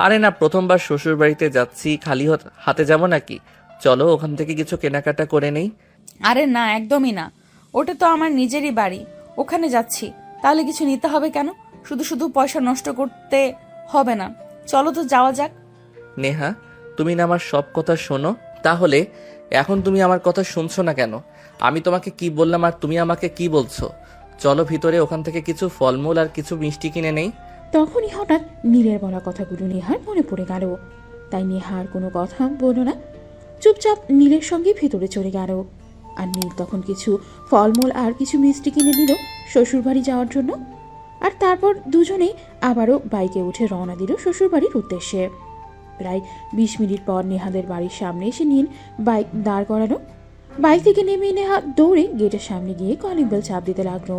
আরে না, প্রথমবার শ্বশুর বাড়িতে যাচ্ছি, খালি হাতে যাব নাকি? চলো ওখান থেকে কিছু কেনাকাটা করে নেই। আরে না, একদমই না, ওটা তো আমার নিজেরই বাড়ি, ওখানে যাচ্ছি, তাহলে কিছু নিতে হবে কেন? শুধু শুধু পয়সা নষ্ট করতে হবে না, চলো তো যাওয়া যাক। নেহা, তুমি না আমার সব কথা শোনো, তাহলে এখন তুমি আমার কথা শুনছো না কেন? আমি তোমাকে কি বললাম আর তুমি আমাকে কি বলছো? চলো ভিতরে, ওখান থেকে কিছু ফলমূল আর কিছু মিষ্টি কিনে নেই। তখনই হঠাৎ নীলের বলা কথাগুলো নেহার মনে পড়ে গেল। তাই নেহার কোনো কথা বলল না, চুপচাপ নীলের সঙ্গে ভেতরে চলে গেল। আর নীল তখন কিছু ফলমূল আর কিছু মিষ্টি কিনে নিল শ্বশুরবাড়ি যাওয়ার জন্য। আর তারপর দুজনেই আবারও বাইকে উঠে রওনা দিল শ্বশুরবাড়ির উদ্দেশ্যে। প্রায় 20 মিনিট পর নেহাদের বাড়ির সামনে এসে নীল বাইক দাঁড় করালো। বাইক থেকে নেমে নেহা দৌড়ে গেটের সামনে গিয়ে কলিং বেল চাপ দিতে লাগলো।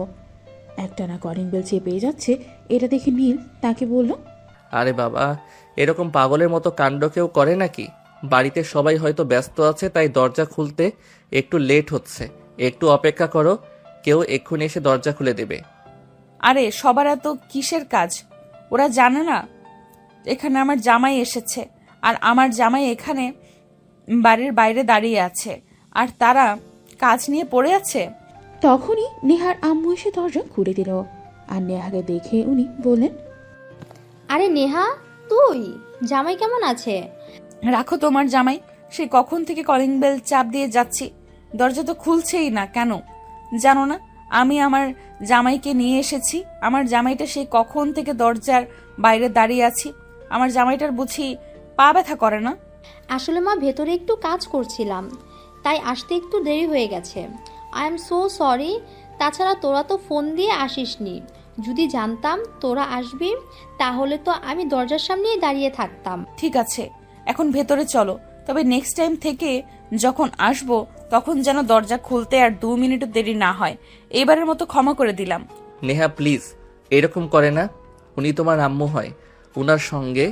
একটানা কলিং বেল চেপে যাচ্ছে, এটা দেখে নীল তাকে বলল, আরে বাবা, এরকম পাগলের মতো কাণ্ড কেউ করে নাকি? বাড়িতে সবাই হয়তো ব্যস্ত আছে, তাই দরজা খুলতে একটু লেট হচ্ছে। একটু অপেক্ষা করো, কেউ এক্ষুনি এসে দরজা খুলে দেবে। আরে সবার এত কিসের কাজ? ওরা জানে না এখানে আমার জামাই এসেছে, আর আমার জামাই এখানে বাড়ির বাইরে দাঁড়িয়ে আছে, আর তারা কাজ নিয়ে পড়ে আছে। তখনই নেহার আম্মু এসে দরজা খুলে দিল। আর নেহাকে দেখে উনি বললেন, আরে নেহা, তুই? জামাই কেমন আছে? রাখো তোমার জামাই, সে কখন থেকে কলিং বেল চাপ দিয়ে যাচ্ছি, দরজা তো খুলছেই না কেন? জানো না আমি আমার জামাইকে নিয়ে এসেছি? আমার জামাইটা সেই কখন থেকে দরজার বাইরে দাঁড়িয়ে আছি। আমার জামাইটার বুঝি পা ব্যথা করে না? আসলে মা, ভেতরে একটু কাজ করছিলাম, তাই আসতে একটু দেরি হয়ে গেছে। I am so sorry. তাছাড়া তোরা তো ফোন দিয়ে আসিসনি। যদি জানতাম তোরা আসবি, তাহলে তো আমি দরজার সামনেই দাঁড়িয়ে থাকতাম। ঠিক আছে, এখন ভেতরে চলো। তবে নেক্সট টাইম থেকে যখন আসবো তখন যেন দরজা খুলতে আর 2 মিনিটও দেরি না হয়। এবারের মতো ক্ষমা করে দিলাম। নেহা প্লিজ, এরকম করে না। উনি তোমার আম্মু হয়, উনার সঙ্গে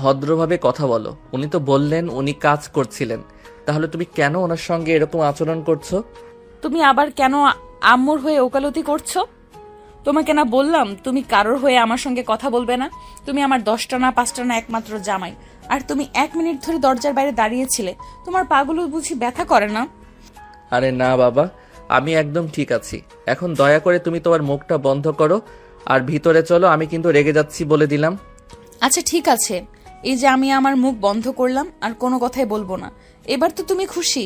ভদ্রভাবে কথা বলো। উনি তো বললেন উনি কাজ করছিলেন, তাহলে তুমি কেন ওনার সঙ্গে এরকম আচরণ করছো? তুমি আবার কেন আম্মুর হয়ে ওকালতি করছো? তোমাকে না বললাম তুমি কারোর হয়ে আমার সঙ্গে কথা বলবে না? তুমি আমার 10টা না 5টা না একমাত্র জামাই, আর তুমি 1 মিনিট ধরে দরজার বাইরে দাঁড়িয়েছিলে। তোমার পাগুলো বুঝি ব্যথা করে না? আরে না বাবা, আমি একদম ঠিক আছি। এখন দয়া করে তুমি তোমার মুখটা বন্ধ করো আর ভিতরে চলো। আমি কিন্তু রেগে যাচ্ছি বলে দিলাম। আচ্ছা ঠিক আছে, এই যে আমি আমার মুখ বন্ধ করলাম, আর কোনো কথাই বলবো না। এবার তো তুমি খুশি?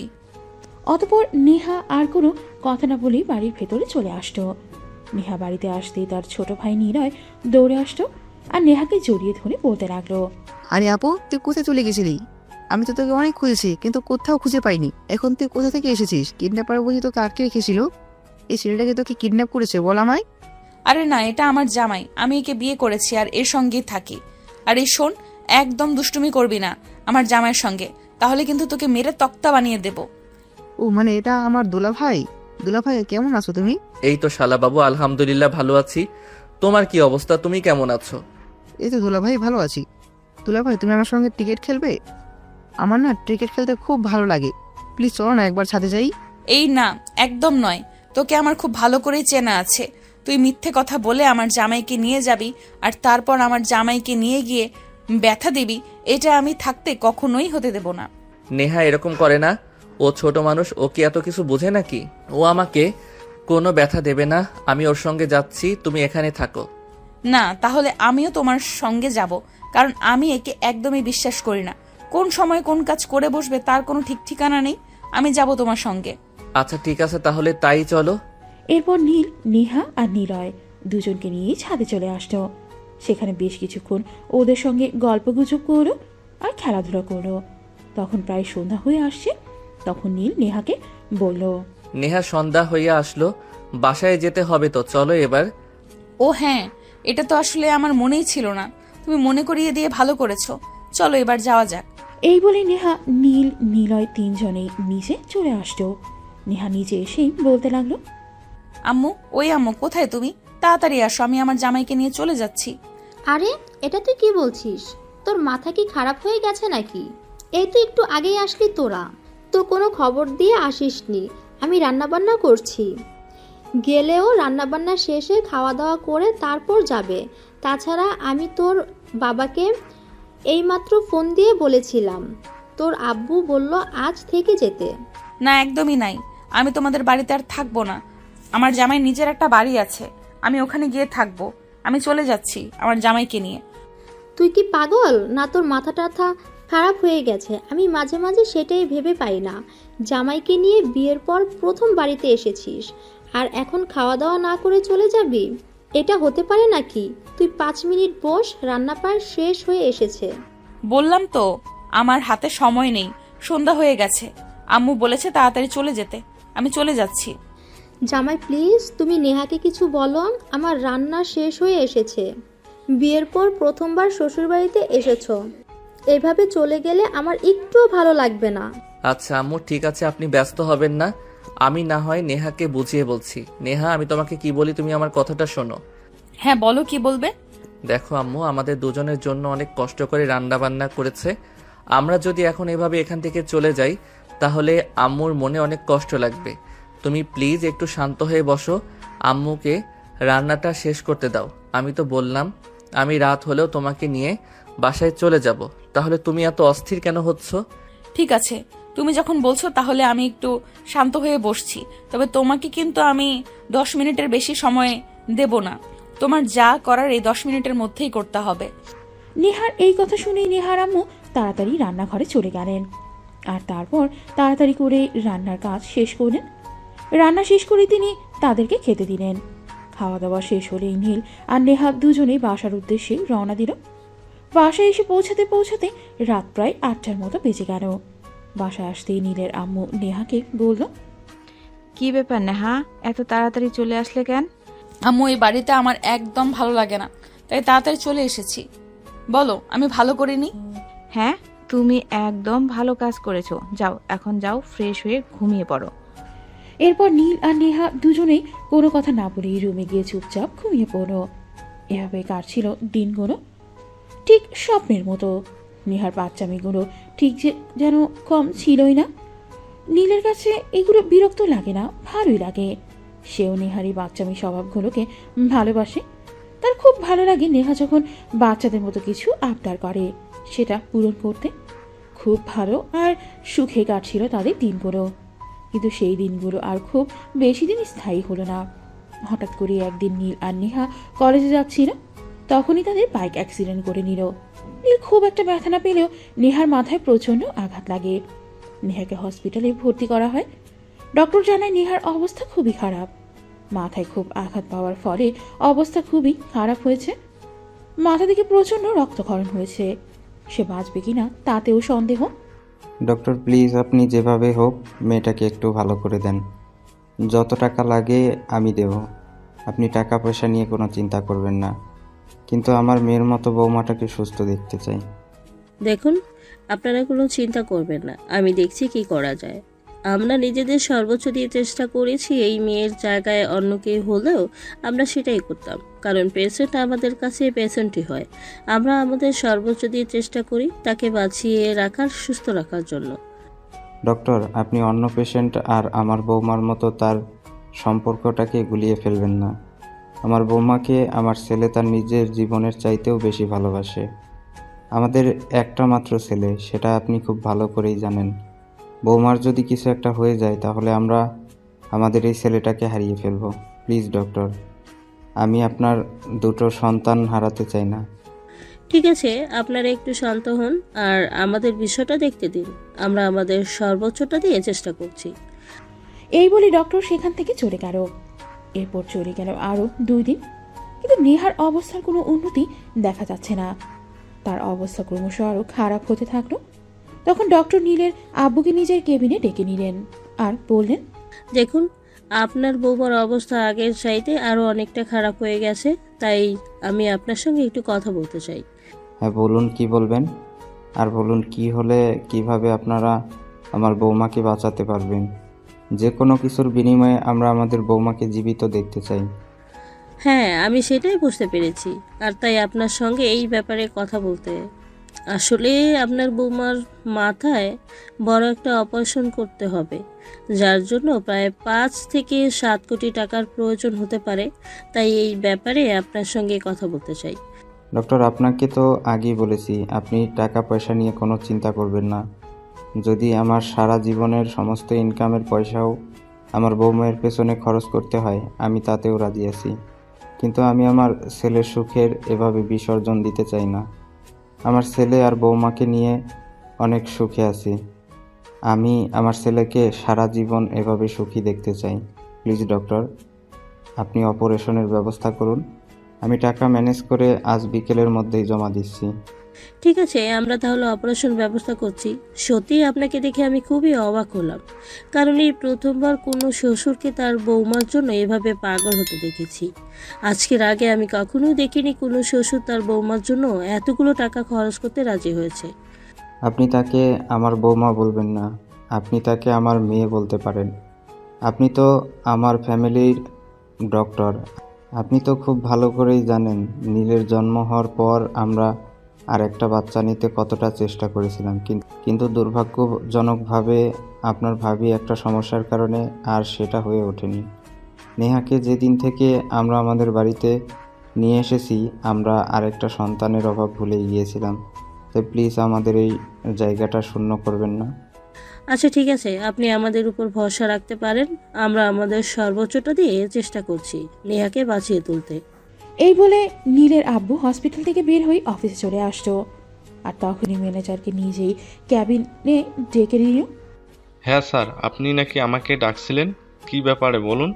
অতপর নেহা আর কোনো কথা না বলেই বাড়ির ভেতরে চলে আসতো। নেহা বাড়িতে আসতেই তার ছোট ভাই নিলয় দৌড়ে আসতো আর নেহাকে জড়িয়ে ধরে বলতে লাগলো, আরে আপু, তুই কোথায় চলে গেছিলি? আমি তো তোকে অনেক খুঁজেছি, কিন্তু কোথাও খুঁজে পাইনি। এখন তুই কোথা থেকে এসেছিস? কিডন্যাপার বুঝি তোকে আটকে রেখেছিল? এই ছেলেটাকে তোকে কিডন্যাপ করেছে বল আমায়। আরে না, এটা আমার জামাই। আমি একে বিয়ে করেছি আর এর সঙ্গেই থাকি। আর এই শোন, একদম দুষ্টুমি করবি না আমার জামাইয়ের সঙ্গে, তাহলে কিন্তু তোকে মেরে তক্তা বানিয়ে দেব। ও মানে এটা আমার দুলাভাই? দুলাভাই কেমন আছো তুমি? এই তো শালা বাবু, আলহামদুলিল্লাহ ভালো আছি। তোমার কি অবস্থা? তুমি কেমন আছো? এই তো দুলাভাই, ভালো আছি। দুলাভাই, তুমি আমার সঙ্গে ক্রিকেট খেলবে? আমার না ক্রিকেট খেলতে খুব ভালো লাগে। প্লিজ চলো না একবার ছাদে যাই। এই না, একদম নয়। তোকে আমার খুব ভালো করেই চেনা আছে। তুই মিথ্যে কথা বলে আমার জামাইকে নিয়ে যাবি, আর তারপর আমার জামাইকে নিয়ে গিয়ে ব্যথা দিবি। এটা আমি থাকতে কখনোই হতে দেব না। নেহা এরকম করে না, ও ছোট মানুষ, ও কি এত কিছু বোঝে নাকি? ও আমাকে কোনো ব্যথা দেবে না। আমি ওর সঙ্গে যাচ্ছি, তুমি এখানে থাকো। না, তাহলে আমিও তোমার সঙ্গে যাব, কারণ আমি একে একদমই বিশ্বাস করি না। কোন সময় কোন কাজ করে বসবে তার কোনো ঠিক ঠিকানা নেই। আমি যাব তোমার সঙ্গে। আচ্ছা ঠিক আছে, তাহলে তাই চলো। এরপর নীল, নেহা আর নিলয় দুজনকে নিয়ে ছাদে চলে আসতো। সেখানে বেশ কিছুক্ষণ ওদের সঙ্গে গল্পগুজব করলো আর খেলাধুলা করলো। তখন প্রায় সন্ধ্যা হয়ে আসছে। তখন নীল নেহাকে বলল, নেহা সন্ধ্যা হইয়া আসলো, বাসায় যেতে হবে তো, চলো এবার। ও হ্যাঁ, এটা তো আসলে আমার মনেই ছিল না। তুমি মনে করিয়ে দিয়ে ভালো করেছো। চলো এবার যাওয়া যাক। এই বলে নেহা, নীল, নিলয় তিনজনেই নিচে চলে আসতো। নেহা নিচে এসেই বলতে লাগলো, আম্মু, ওই আম্মু, কোথায় তুমি? তাড়াতাড়ি আসো, আমি আমার জামাইকে নিয়ে চলে যাচ্ছি। আরে এটা তুই কি বলছিস? তোর মাথা কি খারাপ হয়ে গেছে নাকি? এই তো একটু আগেই আসলি তোরা, তো কোনো খবর দিয়ে আসিসনি। আমি রান্নাবান্না করছি, গেলেও রান্নাবান্না শেষে খাওয়া দাওয়া করে তারপর যাবে। তাছাড়া আমি তোর বাবাকে এইমাত্র ফোন দিয়ে বলেছিলাম, তোর আব্বু বলল আজ থেকে যেতে। না, একদমই নাই। আমি তোমাদের বাড়িতে আর থাকবো না। আমার জামাই নিজের একটা বাড়ি আছে, আমি ওখানে গিয়ে থাকবো। আমি চলে যাচ্ছি আমার জামাইকে নিয়ে। তুই কি পাগল না? তোর মাথা টাথা খারাপ হয়ে গেছে। আমি মাঝে মাঝে সেটাই ভেবে পাই না। জামাইকে নিয়ে বিয়ের পর প্রথম বাড়িতে এসেছিস, আর এখন খাওয়া দাওয়া না করে চলে যাবি? এটা হতে পারে নাকি? তুই 5 মিনিট বস, রান্না প্রায় শেষ হয়ে এসেছে। বললাম তো আমার হাতে সময় নেই, সন্ধ্যা হয়ে গেছে। আম্মু বলেছে তাড়াতাড়ি চলে যেতে, আমি চলে যাচ্ছি। জামাই প্লিজ, তুমি নেহাকে কিছু বলো। আমার রান্না শেষ হয়ে এসেছে। বিয়ের পর প্রথমবার শ্বশুরবাড়িতে এসেছো, এভাবে চলে গেলে আমার একটুও ভালো লাগবে না। আচ্ছা আম্মু ঠিক আছে, আপনি ব্যস্ত হবেন না। আমি না হয় নেহাকে বুঝিয়ে বলছি। নেহা, আমি তোমাকে কি বলি তুমি আমার কথাটা শোনো। হ্যাঁ বলো, কি বলবে? দেখো আম্মু, আমাদের দুজনের জন্য অনেক কষ্ট করে রান্না বান্না করেছে। আমরা যদি এখন এভাবে এখান থেকে চলে যাই তাহলে আম্মুর মনে অনেক কষ্ট লাগবে। তুমি প্লিজ একটু শান্ত হয়ে বসো, আম্মুকে রান্নাটা শেষ করতে দাও। আমি তো বললাম আমি রাত হলেও তোমাকে নিয়ে বাসায় চলে যাব, তাহলে তুমি এত অস্থির কেন হচ্ছ? ঠিক আছে, তুমি যখন বলছো তাহলে আমি একটু শান্ত হয়ে বসছি। তবে তোমাকে কিন্তু আমি 10 মিনিটের বেশি সময় দেব না। তোমার যা করার এই 10 মিনিটের মধ্যেই করতে হবে। নেহার এই কথা শুনেই নেহার আম্মু তাড়াতাড়ি রান্নাঘরে চলে গেলেন, আর তারপর তাড়াতাড়ি করে রান্নার কাজ শেষ করলেন। রান্না শেষ করে তিনি তাদেরকে খেতে দিলেন। খাওয়া দাওয়া শেষ হলেই নীল আর নেহা দুজনেই বাসার উদ্দেশ্যে রওনা দিল। বাসায় এসে পৌঁছাতে পৌঁছাতে রাত প্রায় 8টার মতো বেজে গেল। বাসায় আসতেই নীলের আম্মু নেহাকে বলল, কি ব্যাপার নেহা, এত তাড়াতাড়ি চলে আসলে কেন? আম্মু, এই বাড়িতে আমার একদম ভালো লাগে না, তাই তাড়াতাড়ি চলে এসেছি। বলো, আমি ভালো করিনি? হ্যাঁ, তুমি একদম ভালো কাজ করেছো। যাও, এখন যাও, ফ্রেশ হয়ে ঘুমিয়ে পড়ো। এরপর নীল আর নেহা দুজনেই কোনো কথা না বলেই রুমে গিয়ে চুপচাপ ঘুমিয়ে পড়ল। এভাবে কাটছিল দিনগুলো, ঠিক স্বপ্নের মতো। নেহার বাচ্চামিগুলো ঠিক যেন কম ছিলই না। নীলের কাছে এগুলো বিরক্ত লাগে না, ভালোই লাগে। সেও নেহারি বাচ্চামি স্বভাবগুলোকে ভালোবাসে। তার খুব ভালো লাগে নেহা যখন বাচ্চাদের মতো কিছু আবদার করে সেটা পূরণ করতে। খুব ভালো আর সুখে কাটছিল তাদের দিনগুলো। কিন্তু সেই দিনগুলো আর খুব বেশি দিন স্থায়ী হলো না। হঠাৎ করে একদিন নীল আর নেহা কলেজে যাচ্ছিল, তখনই তাদের বাইক অ্যাক্সিডেন্ট করে নিল। নীল খুব একটা ব্যথা না পেলেও নেহার মাথায় প্রচণ্ড আঘাত লাগে। নেহাকে হসপিটালে ভর্তি করা হয়। ডক্টর জানায় নেহার অবস্থা খুবই খারাপ। মাথায় খুব আঘাত পাওয়ার ফলে অবস্থা খুবই খারাপ হয়েছে। মাথা থেকে প্রচণ্ড রক্তক্ষরণ হয়েছে। সে বাঁচবে কিনা তাতেও সন্দেহ। ডক্টর প্লিজ, আপনি যেভাবে হোক মেয়েটাকে একটু ভালো করে দেন। যত টাকা লাগে আমি দেব। আপনি টাকা পয়সা নিয়ে কোনো চিন্তা করবেন না, কিন্তু আমার মেয়ের মতো বৌমাটাকে সুস্থ দেখতে চাই। দেখুন, আপনারা কোনো চিন্তা করবেন না, আমি দেখছি কি করা যায়। আমরা নিজেদের সর্বোচ্চ দিয়ে চেষ্টা করেছি। এই মেয়ের জায়গায় অন্য কেউ হলেও আমরা সেটাই করতাম, কারণ পেশেন্ট আমাদের কাছে পেশেন্টই হয়। আমরা আমাদের সর্বোচ্চ দিয়ে চেষ্টা করি তাকে বাঁচিয়ে রাখার, সুস্থ রাখার জন্য। ডক্টর, আপনি অন্য পেশেন্ট আর আমার বৌমার মতো তার সম্পর্কটাকে গুলিয়ে ফেলবেন না। আমার বৌমাকে আমার ছেলে তার নিজের জীবনের চাইতেও বেশি ভালোবাসে। আমাদের একটা মাত্র ছেলে, সেটা আপনি খুব ভালো করেই জানেন। বৌমার যদি কিছু একটা হয়ে যায় তাহলে আমরা আমাদের এই ছেলেটাকে হারিয়ে ফেলব। প্লিজ ডক্টর, আমি আপনার দুটো সন্তান হারাতে চাই না। ঠিক আছে, আপনারা একটু শান্ত হন আর আমাদের বিষয়টা দেখতে দিন। আমরা আমাদের সর্বোচ্চটা দিয়ে চেষ্টা করছি। এই বলে ডক্টর সেখান থেকে চলে গেল। এরপর চলে গেল আরও 2 দিন, কিন্তু নেহার অবস্থার কোনো উন্নতি দেখা যাচ্ছে না। তার অবস্থা ক্রমশ আরও খারাপ হতে থাকলো। তখন ডক্টর নীলের আব্বুকে নিজের কেবিনে ডেকে নিলেন আর বললেন, দেখুন, আপনার বৌমার অবস্থা আগের চাইতে আরও অনেকটা খারাপ হয়ে গেছে, তাই আমি আপনার সঙ্গে একটু কথা বলতে চাই। হ্যাঁ বলুন, কি বলবেন? আর বলুন কি হলে কিভাবে আপনারা আমার বৌমাকে বাঁচাতে পারবেন। যে কোনো কিছুর বিনিময়ে আমরা আমাদের বৌমাকে জীবিত দেখতে চাই। হ্যাঁ, আমি সেটাই বুঝতে পেরেছি, আর তাই আপনার সঙ্গে এই ব্যাপারে কথা বলতে। আসলে আপনার বৌমার মাথায় বড় একটা অপারেশন করতে হবে, যার জন্য প্রায় 5 থেকে 7 কোটি টাকার প্রয়োজন হতে পারে। তাই এই ব্যাপারে আপনার সঙ্গে কথা বলতে চাই। ডক্টর, আপনাকে তো আগেই বলেছি আপনি টাকা পয়সা নিয়ে কোনো চিন্তা করবেন না। যদি আমার সারা জীবনের সমস্ত ইনকামের পয়সাও আমার বৌমায়ের পেছনে খরচ করতে হয় আমি তাতেও রাজি আছি, কিন্তু আমি আমার ছেলের সুখের এভাবে বিসর্জন দিতে চাই না। আমার ছেলে আর বৌমাকে নিয়ে অনেক সুখে আছি। আমি আমার ছেলেকে সারা জীবন এভাবে সুখী দেখতে চাই। প্লিজ ডক্টর, আপনি অপারেশনের ব্যবস্থা করুন। আমি টাকা ম্যানেজ করে আজ বিকেলের মধ্যেই জমা দিচ্ছি। ঠিক আছে, আমরা তাহলে অপারেশন ব্যবস্থা করছি। সত্যি আপনাকে দেখে আমি খুবই অবাক হলাম, কারণ এই প্রথমবার কোনো শ্বশুরকে তার বৌমার জন্য এভাবে পাগল হতে দেখেছি। আজকের আগে আমি কখনোই দেখিনি কোনো শ্বশুর তার বৌমার জন্য এতগুলো টাকা খরচ করতে রাজি হয়েছে। আপনি তাকে আমার বৌমা বলবেন না, আপনি তাকে আমার মেয়ে বলতে পারেন। আপনি তো আমার ফ্যামিলির ডক্টর। আপনি তো খুব ভালো করেই জানেন নীলের জন্ম হওয়ার পর আমরা আর একটা বাচ্চা নিতে কতটা চেষ্টা করেছিলাম, কিন্তু দুর্ভাগ্যজনকভাবে আপনার ভাবি একটা সমস্যার কারণে আর সেটা হয়ে ওঠেনি। নেহাকে যেদিন থেকে আমরা আমাদের বাড়িতে নিয়ে এসেছি আমরা আরেকটা সন্তানের অভাব ভুলে গিয়েছিলাম। তাই প্লিজ আমাদের এই জায়গাটা শূন্য করবেন না। আচ্ছা ঠিক আছে, আপনি আমাদের উপর ভরসা রাখতে পারেন। আমরা আমাদের সর্বোচ্চটা দিয়ে চেষ্টা করছি নেহাকে বাঁচিয়ে তুলতে। এই বলে নীলের আব্বু হসপিটাল থেকে বের হয়ে অফিসে চলে আসতো। আর তখনই ম্যানেজারকে নিজেই ক্যাবিনে ডেকে নিল। হ্যাঁ স্যার, আপনি নাকি আমাকে ডাকছিলেন, কি ব্যাপারে বলুন।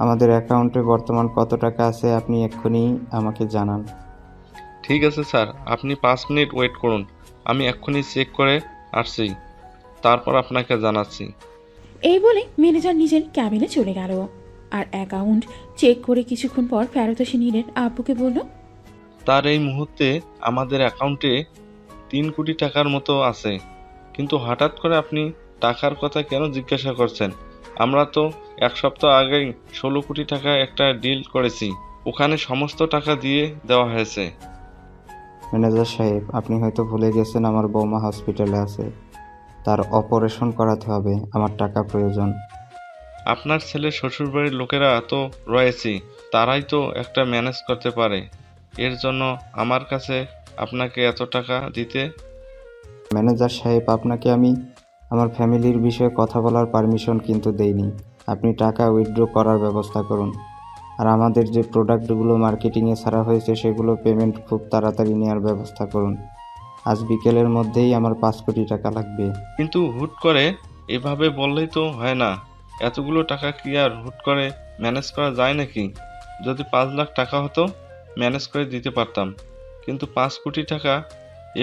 আমাদের অ্যাকাউন্টে বর্তমান কত টাকা আছে আপনি এক্ষুনি আমাকে জানান। ঠিক আছে স্যার, আপনি 5 মিনিট ওয়েট করুন, আমি এক্ষুনি চেক করে আসছি, তারপর আপনাকে জানাচ্ছি। এই বলে ম্যানেজার নিজের ক্যাবিনে চলে গেল। আর অ্যাকাউন্ট চেক করে কিছুক্ষণ পর ফেরত এসে নীলের আব্বুকে বলল, তার এই মুহূর্তে আমাদের অ্যাকাউন্টে 3 কোটি টাকার মতো আছে, কিন্তু হঠাৎ করে আপনি টাকার কথা কেন জিজ্ঞাসা করছেন? আমরা তো 1 সপ্তাহ আগেই 16 কোটি টাকা একটা ডিল করেছি, ওখানে সমস্ত টাকা দিয়ে দেওয়া হয়েছে। ম্যানেজার সাহেব, আপনি হয়তো ভুলে গেছেন আমার বৌমা হসপিটালে আছে, তার অপারেশন করাতে হবে, আমার টাকা প্রয়োজন। আপনার ছেলের শ্বশুরবাড়ির লোকেরা তো রয়েছে, তারাই তো একটা ম্যানেজ করতে পারে, এর জন্য আমার কাছে আপনাকে এত টাকা দিতে। ম্যানেজার সাহেব, আপনাকে আমি আমার ফ্যামিলির বিষয়ে কথা বলার পারমিশন কিন্তু দেইনি। আপনি টাকা উইথড্র করার ব্যবস্থা করুন। আর আমাদের যে প্রোডাক্টগুলো মার্কেটিংয়ে ছাড়া হয়েছে সেগুলো পেমেন্ট খুব তাড়াতাড়ি নেওয়ার ব্যবস্থা করুন। আজ বিকেলের মধ্যেই আমার 5 কোটি টাকা লাগবে। কিন্তু হুট করে এভাবে বললেই তো হয় না, এতগুলো টাকা কি আর হুট করে ম্যানেজ করা যায় নাকি? যদি 5 লাখ টাকা হতো ম্যানেজ করে দিতে পারতাম, কিন্তু 5 কোটি টাকা,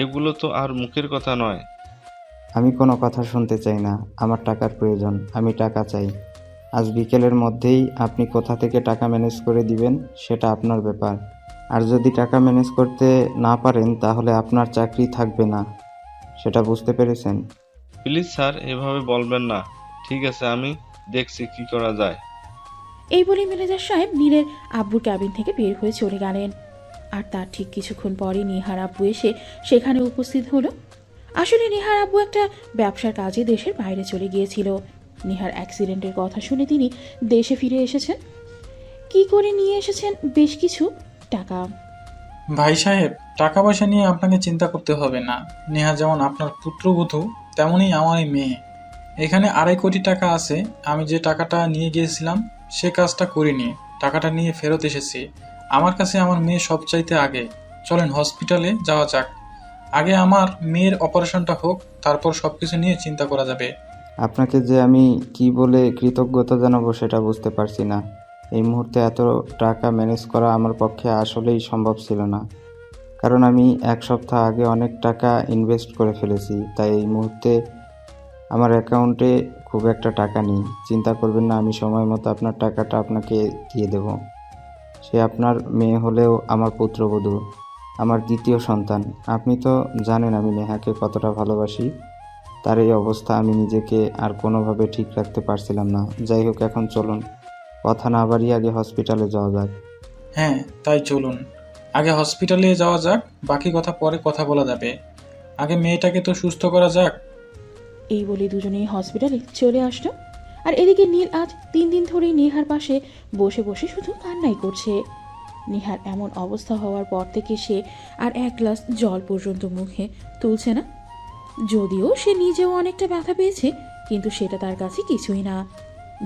এগুলো তো আর মুখের কথা নয়। আমি কোনো কথা শুনতে চাই না, আমার টাকার প্রয়োজন, আমি টাকা চাই। আজ বিকেলের মধ্যেই আপনি কোথা থেকে টাকা ম্যানেজ করে দিবেন সেটা আপনার ব্যাপার। আর যদি টাকা ম্যানেজ করতে না পারেন তাহলে আপনার চাকরি থাকবে না, সেটা বুঝতে পেরেছেন? প্লিজ স্যার, এভাবে বলবেন না। ঠিক আছে, আমি দেখছি কি করা যায়। এই বলে ম্যানেজার সাহেব নীলের আব্বুর ক্যাবিন থেকে বের হয়ে চলে গেলেন। আর তার ঠিক কিছুক্ষণ পরে নেহার আব্বু এসে সেখানে উপস্থিত হলো। আসলে নেহার আব্বু একটা ব্যবসার কাজে দেশের বাইরে চলে গিয়েছিল। নেহার অ্যাক্সিডেন্টের কথা শুনে তিনি দেশে ফিরে এসেছেন। কি করে নিয়ে এসেছেন বেশ কিছু টাকা। ভাই সাহেব, টাকা পয়সা নিয়ে আপনাকে চিন্তা করতে হবে না। নেহা যেমন আপনার পুত্রবধূ তেমনই আমারই মেয়ে। এখানে 2.5 কোটি টাকা আছে। আমি যে টাকাটা নিয়ে গিয়েছিলাম সে কাজটা করিনি, টাকাটা নিয়ে ফেরত এসেছি। আমার কাছে আমার মেয়ে সবচাইতে আগে। চলেন হসপিটালে যাওয়া যাক। আগে আমার মেয়ের অপারেশনটা হোক, তারপর সবকিছু নিয়ে চিন্তা করা যাবে। আপনাকে যে আমি কি বলে কৃতজ্ঞতা জানাবো সেটা বুঝতে পারছি না। এই মুহূর্তে এত টাকা ম্যানেজ করা আমার পক্ষে আসলেই সম্ভব ছিল না, কারণ আমি 1 সপ্তাহ আগে অনেক টাকা ইনভেস্ট করে ফেলেছি। তাই এই মুহূর্তে আমার অ্যাকাউন্টে খুব একটা টাকা নেই। চিন্তা করবেন না, আমি সময় মতো আপনার টাকাটা আপনাকে দিয়ে দেব। সে আপনার মেয়ে হলেও আমার পুত্রবধূ, আমার দ্বিতীয় সন্তান। আপনি তো জানেন আমি নেহাকে কতটা ভালোবাসি। তার এই অবস্থা আমি নিজেকে আর কোনোভাবে ঠিক রাখতে পারছিলাম না। যাই হোক, এখন চলুন, কথা না বাড়িয়ে আগে হসপিটালে যাওয়া যাক। হ্যাঁ, তাই চলুন। আগে হসপিটালে যাওয়া যাক, বাকি কথা পরে কথা বলা যাবে। আগে মেয়েটাকে তো সুস্থ করা যাক। এই বলে দুজনেই হসপিটালে চলে আসলো। আর এদিকে নীল আজ 3 দিন ধরেই নেহার পাশে বসে বসে শুধু কান্নাই করছে। নেহার এমন অবস্থা হওয়ার পর থেকে সে আর 1 গ্লাস জল পর্যন্ত মুখে তুলছে না। যদিও সে নিজেও অনেকটা ব্যথা পেয়েছে, কিন্তু সেটা তার কাছে কিছুই না।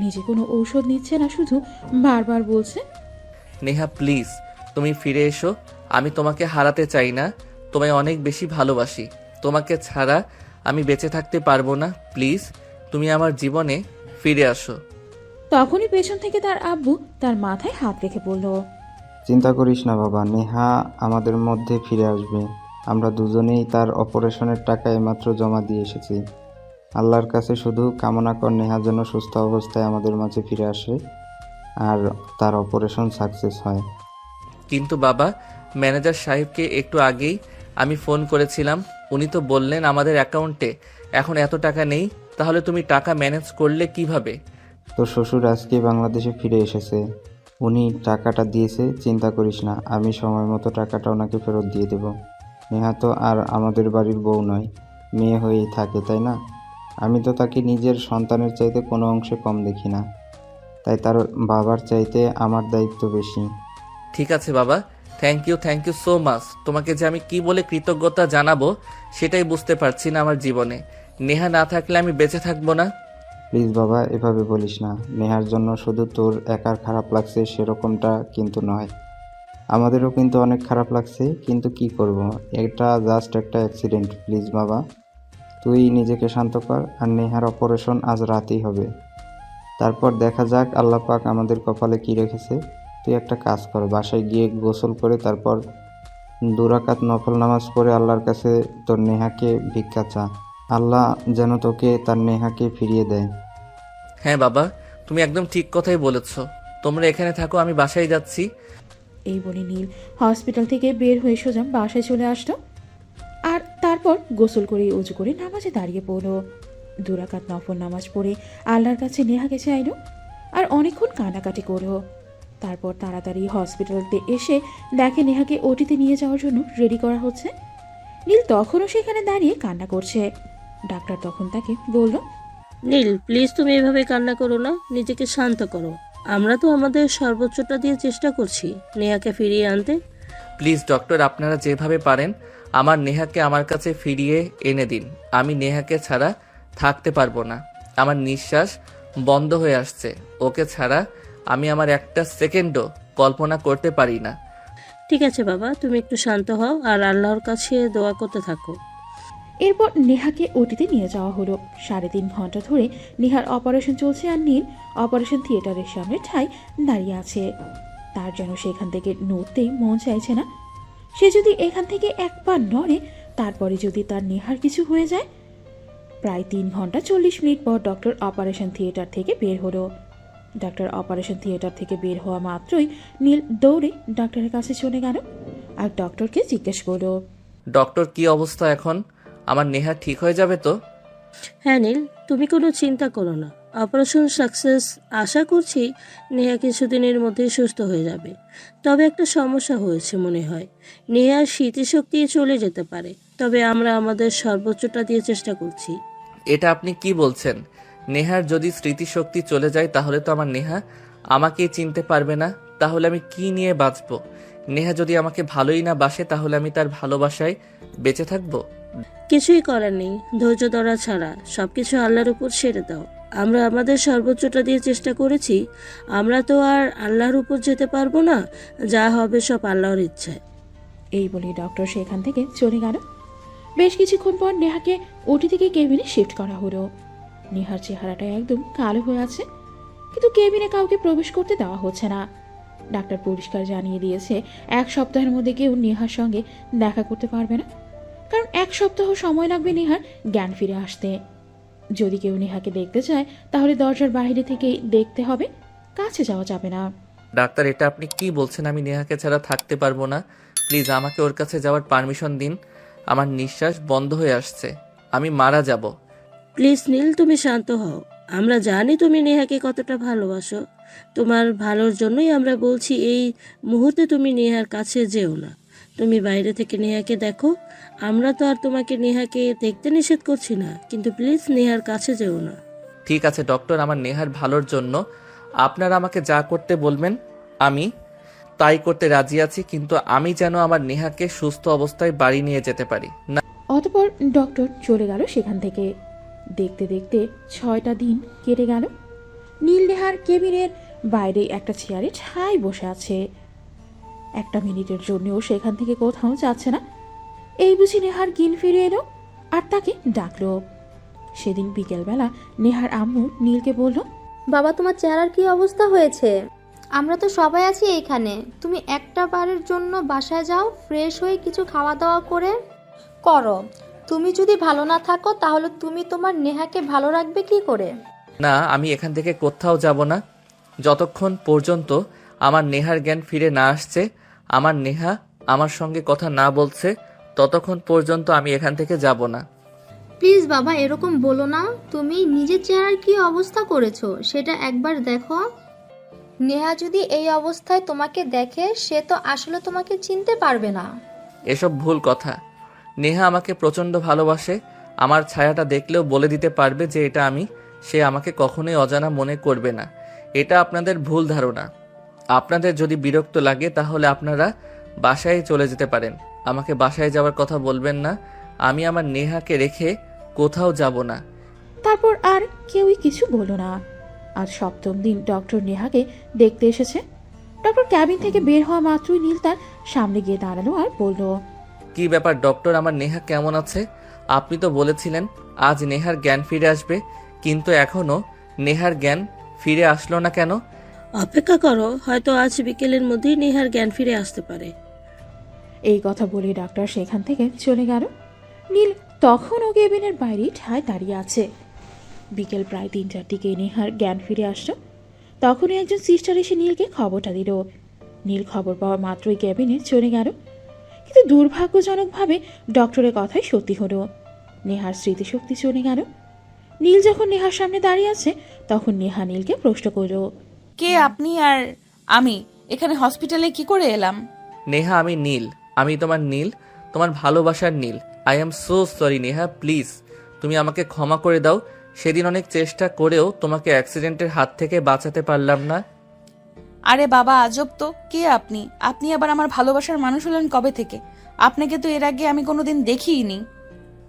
নিজে কোনো ঔষধ নিচ্ছে না, শুধু বারবার বলছে, নেহা প্লিজ তুমি ফিরে এসো, আমি তোমাকে হারাতে চাই না, তোমায় অনেক বেশি ভালোবাসি। তোমাকে ছাড়া আমি বেঁচে থাকতে পারবো না। প্লিজ তুমি আমার জীবনে ফিরে আসো। তখনই পেছন থেকে তার আব্বু তার মাথায় হাত রেখে বলল, চিন্তা করিস না বাবা, নেহা আমাদের মধ্যে ফিরে আসবে। আমরা দুজনেই তার অপারেশনের টাকা এইমাত্র জমা দিয়ে এসেছি। আল্লাহর কাছে শুধু কামনা কর নেহা যেন সুস্থ অবস্থায় আমাদের মাঝে ফিরে আসে আর তার অপারেশন সাকসেস হয়। কিন্তু বাবা, ম্যানেজার সাহেবকে একটু আগেই আমি ফোন করেছিলাম, উনি তো বললেন আমাদের অ্যাকাউন্টে এখন এত টাকা নেই। তাহলে তুমি টাকা ম্যানেজ করলে কিভাবে? তোর শ্বশুর আজকে বাংলাদেশে ফিরে এসেছে, উনি টাকাটা দিয়েছে, চিন্তা করিস না, আমি সময় মতো টাকাটা ওনাকে ফেরত দিয়ে দেব। নেহা তো আর আমাদের বাড়ির বউ নয়, মেয়ে হয়েই থাকে, তাই না? আমি তো তাকে নিজের সন্তানের চাইতে কোনো অংশে কম দেখি না, তাই তার বাবার চাইতে আমার দায়িত্ব বেশি। ঠিক আছে বাবা, থ্যাংক ইউ সো মাচ। তোমাকে যে আমি কি বলে কৃতজ্ঞতা জানাবো সেটাই বুঝতে পারছি না আমার জীবনে। নেহা না থাকলে আমি বেঁচে থাকবো না। প্লিজ বাবা, এভাবে বলিস না। নেহার জন্য শুধু তোর একার খারাপ লাগছে সেরকমটা কিন্তু নয়, আমাদেরও কিন্তু অনেক খারাপ লাগছে, কিন্তু কি করব, এটা জাস্ট একটা অ্যাক্সিডেন্ট। প্লিজ বাবা, তুই নিজেকে শান্ত কর। আর নেহার অপারেশন আজ রাতেই হবে, তারপর দেখা যাক আল্লাহ পাক আমাদের কপালে কি রেখেছে। তুই একটা কাজ কর, বাসায় গিয়ে গোসল করে তারপর 2 রাকাত নফল নামাজ পড়ে আল্লাহর কাছে তোর নেহাকে ভিক্ষা চা। আল্লাহ যেন তোকে তার নেহাকে ফিরিয়ে দেয়। হ্যাঁ বাবা, তুমি একদম ঠিক কথাই বলেছ। তোমরা এখানে থাকো, আমি বাসায় যাচ্ছি। এই বলে নীল হসপিটাল থেকে বের হয়ে সোজা বাসায় চলে আসলো। আর তারপর গোসল করে উজু করে নামাজে দাঁড়িয়ে পড়ল। 2 রাকাত নফল নামাজ পড়ে আল্লাহর কাছে নেহাকে চাইল আর অনেকক্ষণ কান্নাকাটি করলো। তারপর তাড়াতাড়ি হসপিটালতে এসে দেখে নেহাকে ওটিতে নিয়ে যাওয়ার জন্য রেডি করা হচ্ছে। নীল তখনও সেখানে দাঁড়িয়ে কান্না করছে। ডাক্তার তখন তাকে বলল, নীল প্লিজ তুমি এভাবে কান্না করো না, নিজেকে শান্ত করো। আমরা তো আমাদের সর্বোচ্চটা দিয়ে চেষ্টা করছি নেহাকে ফিরিয়ে আনতে। প্লিজ ডক্টর, আপনারা যেভাবে পারেন আমার নেহাকে আমার কাছে ফিরিয়ে এনে দিন। আমি নেহাকে ছাড়া থাকতে পারবো না, আমার নিঃশ্বাস বন্ধ হয়ে আসছে। ওকে ছাড়া আমি আমার একটা সেকেন্ডও কল্পনা করতে পারি না। ঠিক আছে বাবা, তুমি একটু শান্ত হও আর আল্লাহর কাছে দোয়া করতে থাকো। এরপর নেহাকে ওটিতে নিয়ে যাওয়া হলো। 3.5 ঘন্টা ধরে নেহার অপারেশন চলছে আর নীল অপারেশন থিয়েটারের সামনে ঠাই দাঁড়িয়ে আছে। তার যেন সেখান থেকে নড়তেই মন চাইছে না। সে যদি এখান থেকে এক পা নড়ে, তারপরে যদি তার নেহার কিছু হয়ে যায়। প্রায় 3 ঘন্টা 40 মিনিট পর ডক্টর অপারেশন থিয়েটার থেকে বের হলো। ডাক্তার অপারেশন থিয়েটার থেকে বের হওয়া মাত্রই নীল দৌড়ে ডাক্তারের কাছে চলে গেল আর ডক্টরকে জিজ্ঞেস করলো, ডক্টর, কি অবস্থা এখন? আমার নেহা ঠিক হয়ে যাবে তো? হ্যাঁ নীল, তুমি কোনো চিন্তা করো না, অপারেশন সাকসেস। আশা করছি নেহা কিছুদিনের মধ্যেই সুস্থ হয়ে যাবে। তবে একটা সমস্যা হয়েছে মনে হয়, নেহার স্মৃতিশক্তি চলে যেতে পারে। তবে আমরা আমাদের সর্বোচ্চটা দিয়ে চেষ্টা করছি। এটা আপনি কি বলছেন? নেহার যদি স্মৃতিশক্তি চলে যায় তাহলে তো আমার নেহা আমাকেই চিনতে পারবে না। তাহলে আমি কি নিয়ে বাঁচবো? নেহা যদি আমাকে ভালোই না বাসে তাহলে আমি তার ভালোবাসায় বেঁচে থাকবো? কিছুই করার নেই, ধৈর্য ধরা ছাড়া। সবকিছু আল্লাহর উপর ছেড়ে দাও। আমরা আমাদের সর্বোচ্চটা দিয়ে চেষ্টা করেছি, আমরা তো আর আল্লাহর উপর যেতে পারবো না। যা হবে সব আল্লাহর ইচ্ছায়। এই বলে ডক্টর সেখান থেকে চলে গেল। বেশ কিছুক্ষণ পর নেহাকে ওটি থেকে কেবিনে শিফট করা হলো। নেহার চেহারাটা একদম কালো হয়ে আছে, কিন্তু কেবিনে কাউকে প্রবেশ করতে দেওয়া হচ্ছে না। ডাক্তার পরিষ্কার জানিয়ে দিয়েছে 1 সপ্তাহের মধ্যে কেউ নেহার সঙ্গে দেখা করতে পারবে না, কারণ 1 সপ্তাহ সময় লাগবে নেহার জ্ঞান ফিরে আসতে। যদি কেউ নেহাকে দেখতে চায় তাহলে দরজার বাইরে থেকেই দেখতে হবে, কাছে যাওয়া যাবে না। ডাক্তার, এটা আপনি কি বলছেন? আমি নেহাকে ছাড়া থাকতে পারবো না। প্লিজ আমাকে ওর কাছে যাওয়ার পারমিশন দিন। আমার নিঃশ্বাস বন্ধ হয়ে আসছে, আমি মারা যাব। প্লিজ নীল, তুমি শান্ত হও। আমরা জানি তুমি নেহাকে কতটা ভালোবাসো। তোমার ভালোর জন্যই আমরা বলছি এই মুহূর্তে তুমি নেহার কাছে যেও না। তুমি বাইরে থেকে নেহাকে দেখো। আমরা তো আর তোমাকে নেহাকে দেখতে নিষেধ করছি না, কিন্তু প্লিজ নেহার কাছে যেও না। ঠিক আছে ডক্টর, আমার নেহার ভালোর জন্য আপনারা আমাকে যা করতে বলবেন আমি তাই করতে রাজি আছি, কিন্তু আমি যেন আমার নেহাকে সুস্থ অবস্থায় বাড়ি নিয়ে যেতে পারি না। অতঃপর ডক্টর চলে গেল সেখান থেকে। দেখতে দেখতে 6টা দিন কেটে গেল। নীল নেহার কেবিনের বাইরে একটা চেয়ারে ঠায় বসে আছে। 1 মিনিটের জন্যও সেখান থেকে কোথাও যাচ্ছে না। এই বুঝি নেহার জ্ঞান ফিরে এলো। আর তাকে ডাকলো। সেদিন বিকেলবেলা নেহার আম্মু নীলকে বলল, বাবা, তোমার চেহারার কি অবস্থা হয়েছে? আমরা তো সবাই আছি এইখানে। তুমি একটা বারের জন্য বাসায় যাও, ফ্রেশ হয়ে কিছু খাওয়া দাওয়া করো। তুমি যদি ভালো না থাকো তাহলে তুমি তোমার নেহাকে ভালো রাখবে কি করে? না, আমি এখান থেকে কোথাও যাব না যতক্ষণ পর্যন্ত আমার নেহার জ্ঞান ফিরে না আসছে, আমার নেহা আমার সঙ্গে কথা না বলছে, ততক্ষণ পর্যন্ত আমি এখান থেকে যাব না। প্লিজ বাবা, এরকম বলো না। তুমি নিজের চেহারার কি অবস্থা করেছো সেটা একবার দেখো। নেহা যদি এই অবস্থায় তোমাকে দেখে সে তো আসলে তোমাকে চিনতে পারবে না। এসব ভুল কথা। নেহা আমাকে প্রচণ্ড ভালোবাসে, আমার ছায়াটা দেখলেও বলে দিতে পারবে যে এটা আমি। সে আমাকে কখনোই অজানা মনে করবে না। এটা আপনাদের ভুল ধারণা। আপনাদের যদি বিরক্ত লাগে তাহলে আপনারা বাসায় চলে যেতে পারেন। আমাকে বাসায় যাওয়ার কথা বলবেন না। আমি আমার নেহাকে রেখে কোথাও যাব না। তারপর আর কেউই কিছু বলল না। আজ সপ্তম দিন ডক্টর নেহাকে দেখতে এসেছে। ডক্টর ক্যাবিন থেকে বের হওয়া মাত্রই নীল তার সামনে গিয়ে দাঁড়ালো আর বলল, কি ব্যাপার ডক্টর, আমার নেহা কেমন আছে? আপনি তো বলেছিলেন আজ নেহার জ্ঞান ফিরে আসবে, কিন্তু এখনো নেহার জ্ঞান ফিরে আসলো না কেন? অপেক্ষা করো, হয়তো আজ বিকেলের মধ্যেই নেহার জ্ঞান ফিরে আসতে পারে। এই কথা বলে ডাক্তার সেখান থেকে চলে গেল। নীল তখনও কেবিনের বাইরে ঠায় দাঁড়িয়ে আছে। বিকেল প্রায় 3-4 দিকে নেহার জ্ঞান ফিরে আসলো। তখনই একজন সিস্টার এসে নীলকে খবরটা দিল। নীল খবর পাওয়া মাত্রই কেবিনে চলে গেল। কিন্তু দুর্ভাগ্যজনকভাবে ডক্টরের কথাই সত্যি হলো। নেহার স্মৃতিশক্তি চলে গেল। নীল যখন নেহার সামনে দাঁড়িয়ে আছে তখন নেহা নীলকে প্রশ্ন করল, কে আপনি আর আমি এখানে হসপিটালে কি করে এলাম? নেহা, আমি নীল। আমি তোমার নীল, তোমার ভালোবাসার Neel. I am so sorry Neha, please তুমি আমাকে ক্ষমা করে দাও। সেদিন অনেক চেষ্টা করেও তোমাকে অ্যাক্সিডেন্টের হাত থেকে বাঁচাতে পারলাম না। আরে বাবা, আজব তো। কে আপনি? আপনি আবার আমার ভালোবাসার মানুষ হলেন কবে থেকে? আপনাকে তো এর আগে আমি কোনোদিন দেখিইনি।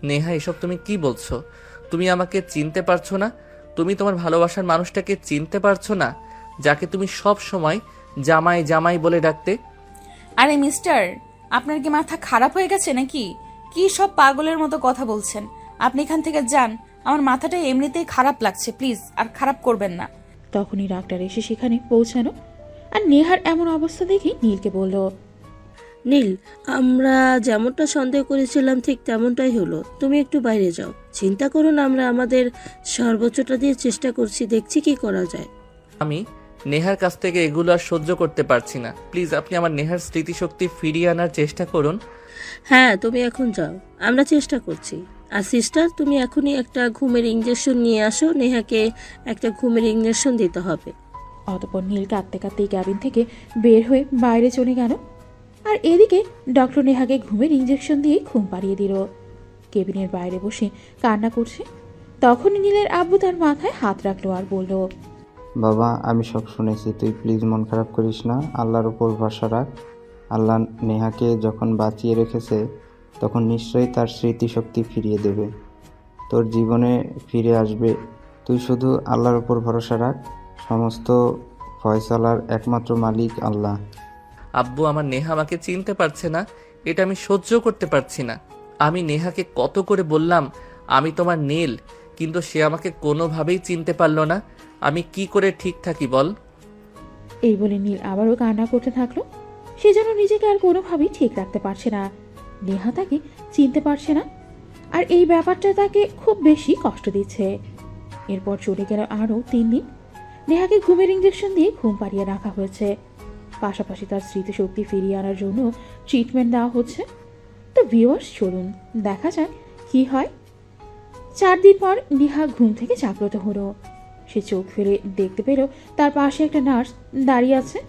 নেহা, এসব তুমি কি বলছো? তুমি আমাকে চিনতে পারছো না? তুমি তোমার ভালোবাসার মানুষটাকে চিনতে পারছো না, যাকে তুমি সব সময় জামাই জামাই বলে ডাকতে? আরে মিস্টার, আপনার কি মাথা খারাপ হয়ে গেছে নাকি? কি সব পাগলের মতো কথা বলছেন? আপনি এখান থেকে যান, আমার মাথাটা এমনিতেই খারাপ লাগছে। প্লিজ আর খারাপ করবেন না। তখনই ডাক্তার এসে সেখানে পৌঁছানো আর নেহার এমন অবস্থা দেখে নীলকে বলল, নীল, আমরা যেমনটা সন্দেহ করেছিলাম ঠিক তেমনটাই হলো। তুমি একটু বাইরে যাও, চিন্তা করো না, আমরা আমাদের সর্বোচ্চটা দিয়ে চেষ্টা করছি, দেখছি কি করা যায়। আমি নেহার কাছ থেকে এগুলো আর সহ্য করতে পারছি না। প্লিজ আপনি আমার নেহার স্মৃতিশক্তি ফিরিয়ে আনার চেষ্টা করুন। হ্যাঁ, তুমি এখন যাও, আমরা চেষ্টা করছি। আর সিস্টার, তুমি এখনই একটা ঘুমের ইঞ্জেকশন নিয়ে আসো, নেহাকে একটা ঘুমের ইঞ্জেকশন দিতে হবে। অতপর নীল কাঁদতে কাঁদতেই ক্যাবিন থেকে বের হয়ে বাইরে চলে গেল। আর এদিকে ডক্টর নেহাকে ঘুমের ইঞ্জেকশন দিয়ে ঘুম পাড়িয়ে দিল। কেবিনের বাইরে বসে কান্না করছে। তখনই নীলের আব্বু তার মাথায় হাত রাখলো আর বলল, বাবা, আমি সব শুনেছি, তুই প্লিজ মন খারাপ করিস না, আল্লাহর উপর ভরসা রাখ। আল্লাহ নেহাকে যখন বাঁচিয়ে রেখেছে তখন নিশ্চয়ই তার স্মৃতিশক্তি ফিরিয়ে দেবে, তোর জীবনে ফিরে আসবে। তুই শুধু আল্লাহর উপর ভরসা রাখ, সমস্ত ফয়সালার একমাত্র মালিক আল্লাহ। আব্বু, আমার নেহা আমাকে চিনতে পারছে না, এটা আমি সহ্য করতে পারছি না। আমি নেহাকে কত করে বললাম আমি তোমার নীল, কিন্তু সে আমাকে কোনোভাবেই চিনতে পারলো না। আমি কি করে ঠিক থাকি বল? এই বলে নীল আবারও কান্না করতে থাকলো। সে যেন নিজেকে আর কোনোভাবেই ঠিক রাখতে পারছে না। নেহা তাকে চিনতে পারছে না, আর এই ব্যাপারটা তাকে খুব বেশি কষ্ট দিচ্ছে। এরপর চলে গেল আরও 3 দিন। নেহাকে ঘুমের ইঞ্জেকশন দিয়ে ঘুম পাড়িয়ে রাখা হয়েছে। পাশাপাশি তার স্মৃতিশক্তি ফিরিয়ে আনার জন্য ট্রিটমেন্ট দেওয়া হচ্ছে। তো ভিউয়ার্স, চলুন দেখা যাক কি হয়। 4 দিন পর নেহা ঘুম থেকে জাগ্রত হলো। সে চোখ ফেলে দেখতে পেল তার পাশে একটা নার্স দাঁড়িয়ে আছে।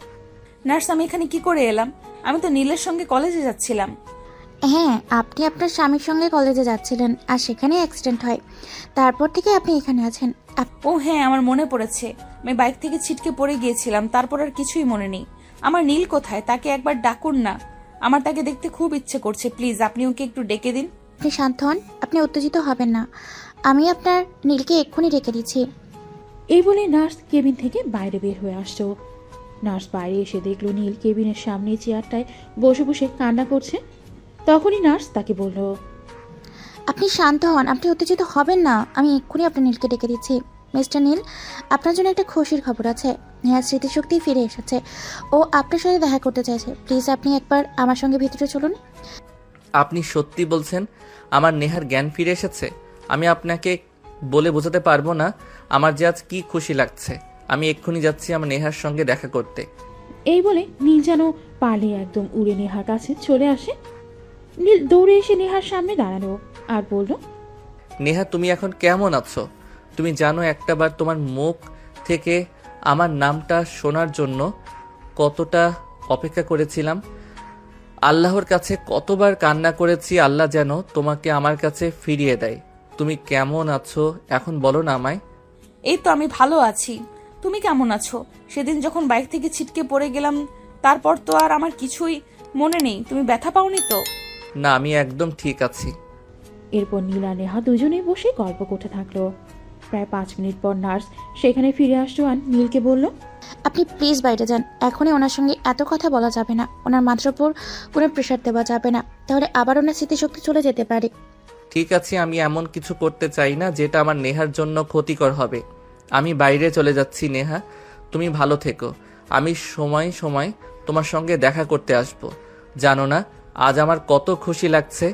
নার্স, আমি এখানে কি করে এলাম? আমি তো নীলের সঙ্গে কলেজে যাচ্ছিলাম। হ্যাঁ, আপনি আপনার স্বামীর সঙ্গে কলেজে যাচ্ছিলেন আর সেখানে অ্যাক্সিডেন্ট হয়, তারপর থেকে আপনি এখানে আছেন। ও হ্যাঁ, আমার মনে পড়েছে। আমি বাইক থেকে ছিটকে পড়ে গিয়েছিলাম, তারপর আর কিছুই মনে নেই। আমার নীল কোথায়? তাকে একবার ডাকুন না, আমার তাকে দেখতে খুব ইচ্ছে করছে। প্লিজ আপনি ওকে একটু ডেকে দিন। আপনি শান্ত হন, আপনি উত্তেজিত হবেন না, আমি আপনার নীলকে এক্ষুনি ডেকে দিচ্ছি। এই বলে নার্স কেবিন থেকে বাইরে বের হয়ে আসতো। নার্স বাইরে এসে দেখলো নীল কেবিনের সামনে চেয়ারটায় বসে বসে কান্না করছে। তখনই নার্স তাকে বলল, আপনি শান্ত হন, আপনি উত্তেজিত হবেন না। আমি এক্ষুনি আপনার নীলকে ডেকে দিচ্ছি। মিস্টার নীল, আপনার জন্য একটা খুশির খবর আছে। নেহার স্মৃতিশক্তি ফিরে এসেছে। ও আপনার সাথে দেখা করতে চাইছে। প্লিজ আপনি একবার আমার সঙ্গে ভিতরে চলুন। আপনি সত্যি বলছেন আমার নেহার জ্ঞান ফিরে এসেছে? আমি আপনাকে বলে বোঝাতে পারবো না আমার যে আজ কি খুশি লাগছে। আমি এক্ষুনি যাচ্ছি আমার নেহার সঙ্গে দেখা করতে। এই বলে নীল যেন পালিয়ে একদম উড়ে নেহার কাছে চলে আসে। নীল দৌড়ে এসে নেহার সামনে দাঁড়ালো আর বলল, নেহা, তুমি এখন কেমন আছো? তুমি জানো একটাবার তোমার মুখ থেকে আমার নামটা শোনার জন্য কতটা অপেক্ষা করেছিলাম। আল্লাহর কাছে কতবার কান্না করেছি আল্লাহ যেন তোমাকে আমার কাছে ফিরিয়ে দেয়। তুমি কেমন আছো এখন বলো না আমায়। এই তো আমি ভালো আছি। তুমি কেমন আছো? সেদিন যখন বাইক থেকে ছিটকে পড়ে গেলাম তারপর তো আর আমার কিছুই মনে নেই। তুমি ব্যথা পাওনি তো? না, আমি একদম ঠিক আছি। এরপর নীল আর নেহা দুজনেই বসে গল্প করতে থাকলো। প্রায় 5 মিনিট পর নার্স সেখানে ফিরে আসলো আর নীলকে বলল, আপনি প্লিজ বাইরে যান। এখনই ওনার সঙ্গে এত কথা বলা যাবে না। ওনার মাথার উপর কোনো প্রেশার দেওয়া যাবে না, তাহলে আবার ওনার স্মৃতিশক্তি চলে যেতে পারে। ঠিক আছে, আমি এমন কিছু করতে চাই না যেটা আমার নেহার জন্য ক্ষতিকর হবে। আমি বাইরে চলে যাচ্ছি নেহা, তুমি ভালো থেকো। আমি সময় সময় তোমার সঙ্গে দেখা করতে আসব। জানো না আজ আমার কত খুশি লাগছে।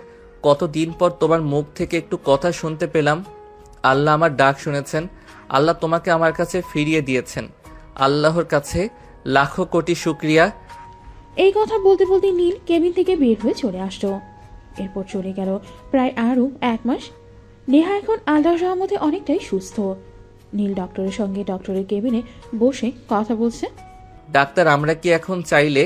কতদিন পর তোমার মুখ থেকে একটু কথা শুনতে পেলাম। আল্লাহ আমার ডাক শুনেছেন। আল্লাহ তোমাকে আমার কাছে ফিরিয়ে দিয়েছেন। আল্লাহর কাছে লাখো কোটি শুকরিয়া। এই কথা বলতে বলতে নীল কেবিন থেকে বের হয়ে চলে আসলো। এরপর চলে গেল প্রায় আরও 1 মাস। নেহা এখন আল্লাহর রহমতে অনেকটাই সুস্থ। নীল ডক্টরের সঙ্গে ডক্টরের কেবিনে বসে কথা বলছে। ডাক্তার, আমরা কি এখন চাইলে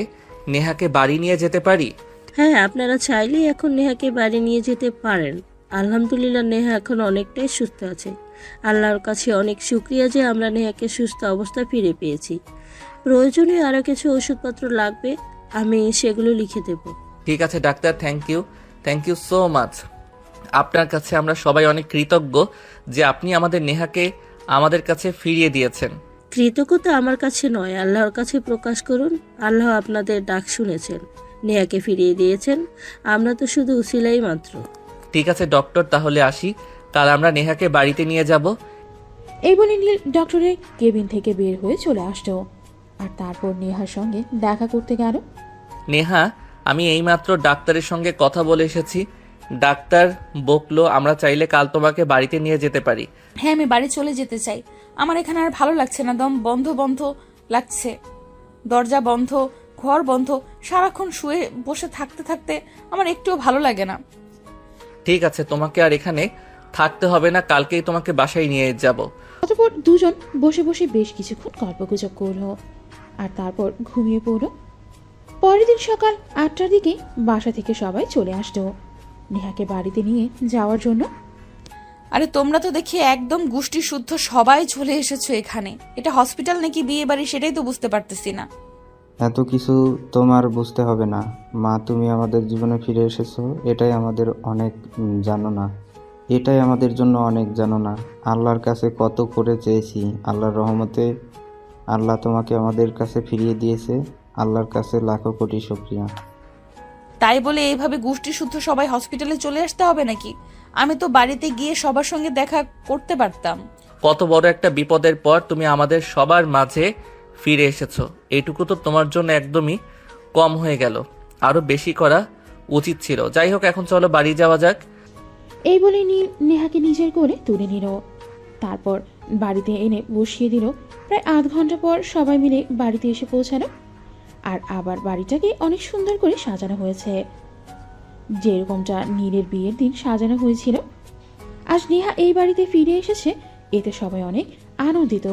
নেহাকে বাড়ি নিয়ে যেতে পারি? হ্যাঁ, আপনারা চাইলেই এখন নেহাকে বাড়ি নিয়ে যেতে পারেন। আলহামদুলিল্লাহ, নেহা এখন অনেকটাই সুস্থ আছে। আল্লাহর কাছে অনেক শুকরিয়া যে আমরা নেহাকে সুস্থ অবস্থায় ফিরে পেয়েছি। প্রয়োজনে আরও কিছু ওষুধপত্র লাগবে, আমি সেগুলো লিখে দেব। ঠিক আছে doctor, thank you so much. আপনার কাছে আমরা সবাই অনেক কৃতজ্ঞ যে আপনি আমাদের নেহাকে আমাদের কাছে ফিরিয়ে দিয়েছেন। কৃতজ্ঞতা আমার কাছে নয়, আল্লাহর কাছে প্রকাশ করুন। আল্লাহ আপনাদের ডাক শুনেছেন, নেহাকে ফিরিয়ে দিয়েছেন। আমরা তো শুধু উসিলাই মাত্র। ঠিক আছে ডক্টর, তাহলে আসি। কাল আমরা নেহাকে বাড়িতে নিয়ে যাব। এই বলে নীল ডক্টরের কেবিন থেকে বের হয়ে চলে আসলো আর তারপর নেহার সঙ্গে দেখা করতে গেল। নেহা, আমি এইমাত্র ডাক্তারের সঙ্গে কথা বলে এসেছি। ডাক্তার বকলো আমরা চাইলে কাল তোমাকে বাড়িতে নিয়ে যেতে পারি। হ্যাঁ, আমি বাড়ি চলে যেতে চাই। আমার এখানে আর ভালো লাগছে না। দম বন্ধ বন্ধ লাগছে। দরজা বন্ধ, ঘর বন্ধ। সারাক্ষণ শুয়ে বসে থাকতে থাকতে আমার একটুও ভালো লাগে না। ঠিক আছে, তোমাকে আর এখানে থাকতে হবে না। কালকেই তোমাকে বাসায় নিয়ে যাব। অতঃপর দুজন বসে বসে বেশ কিছুক্ষণ গল্পগুজব করলো আর তারপর ঘুমিয়ে পড়লো। পরের দিন সকাল 8টার দিকে বাসা থেকে সবাই চলে আসলো নেহাকে বাড়িতে নিয়ে যাওয়ার জন্য। আরে তোমরা তো দেখি একদম গোষ্ঠী শুদ্ধ সবাই চলে এসেছো এখানে। এটা হসপিটাল নাকি বিয়ে বাড়ি সেটাই তো বুঝতে পারতেছি না। এত কিছু তোমার বুঝতে হবে না মা, তুমি আমাদের জীবনে ফিরে এসেছো, এটাই আমাদের অনেক, জানো না, এটাই আমাদের জন্য অনেক, জানো না। আল্লাহর কাছে কত করে চেয়েছি, আল্লাহর রহমতে আল্লাহ তোমাকে আমাদের কাছে ফিরিয়ে দিয়েছে। আল্লাহর কাছে লাখো কোটি শুকরিয়া। তাই বলে এইভাবে গোষ্ঠী শুদ্ধ সবাই হসপিটালে চলে আসতে হবে নাকি? আমি তো বাড়িতে গিয়ে সবার সঙ্গে দেখা করতে পারতাম। কত বড় একটা বিপদের পর তুমি আমাদের সবার মাঝে ফিরে এসেছো। এইটুকু তো তোমার জন্য একদমই কম হয়ে গেল। আরো বেশি করা উচিত ছিল। যাই হোক, এখন চলো বাড়ি যাওয়া যাক। এই বলে নীল নেহাকে নিজের করে তুলে নিল। তারপর বাড়িতে এনে বসিয়ে দিল। প্রায় 8 ঘন্টা পর সবাই মিলে বাড়িতে এসে পৌঁছালো আর আবার বাড়িটাকে অনেক সুন্দর করে সাজানো হয়েছে, যেরকমটা নীলের বিয়ের দিন সাজানো হয়েছিল। আজ নেহা এই বাড়িতে ফিরে এসেছে, এতে সবাই অনেক আনন্দিত।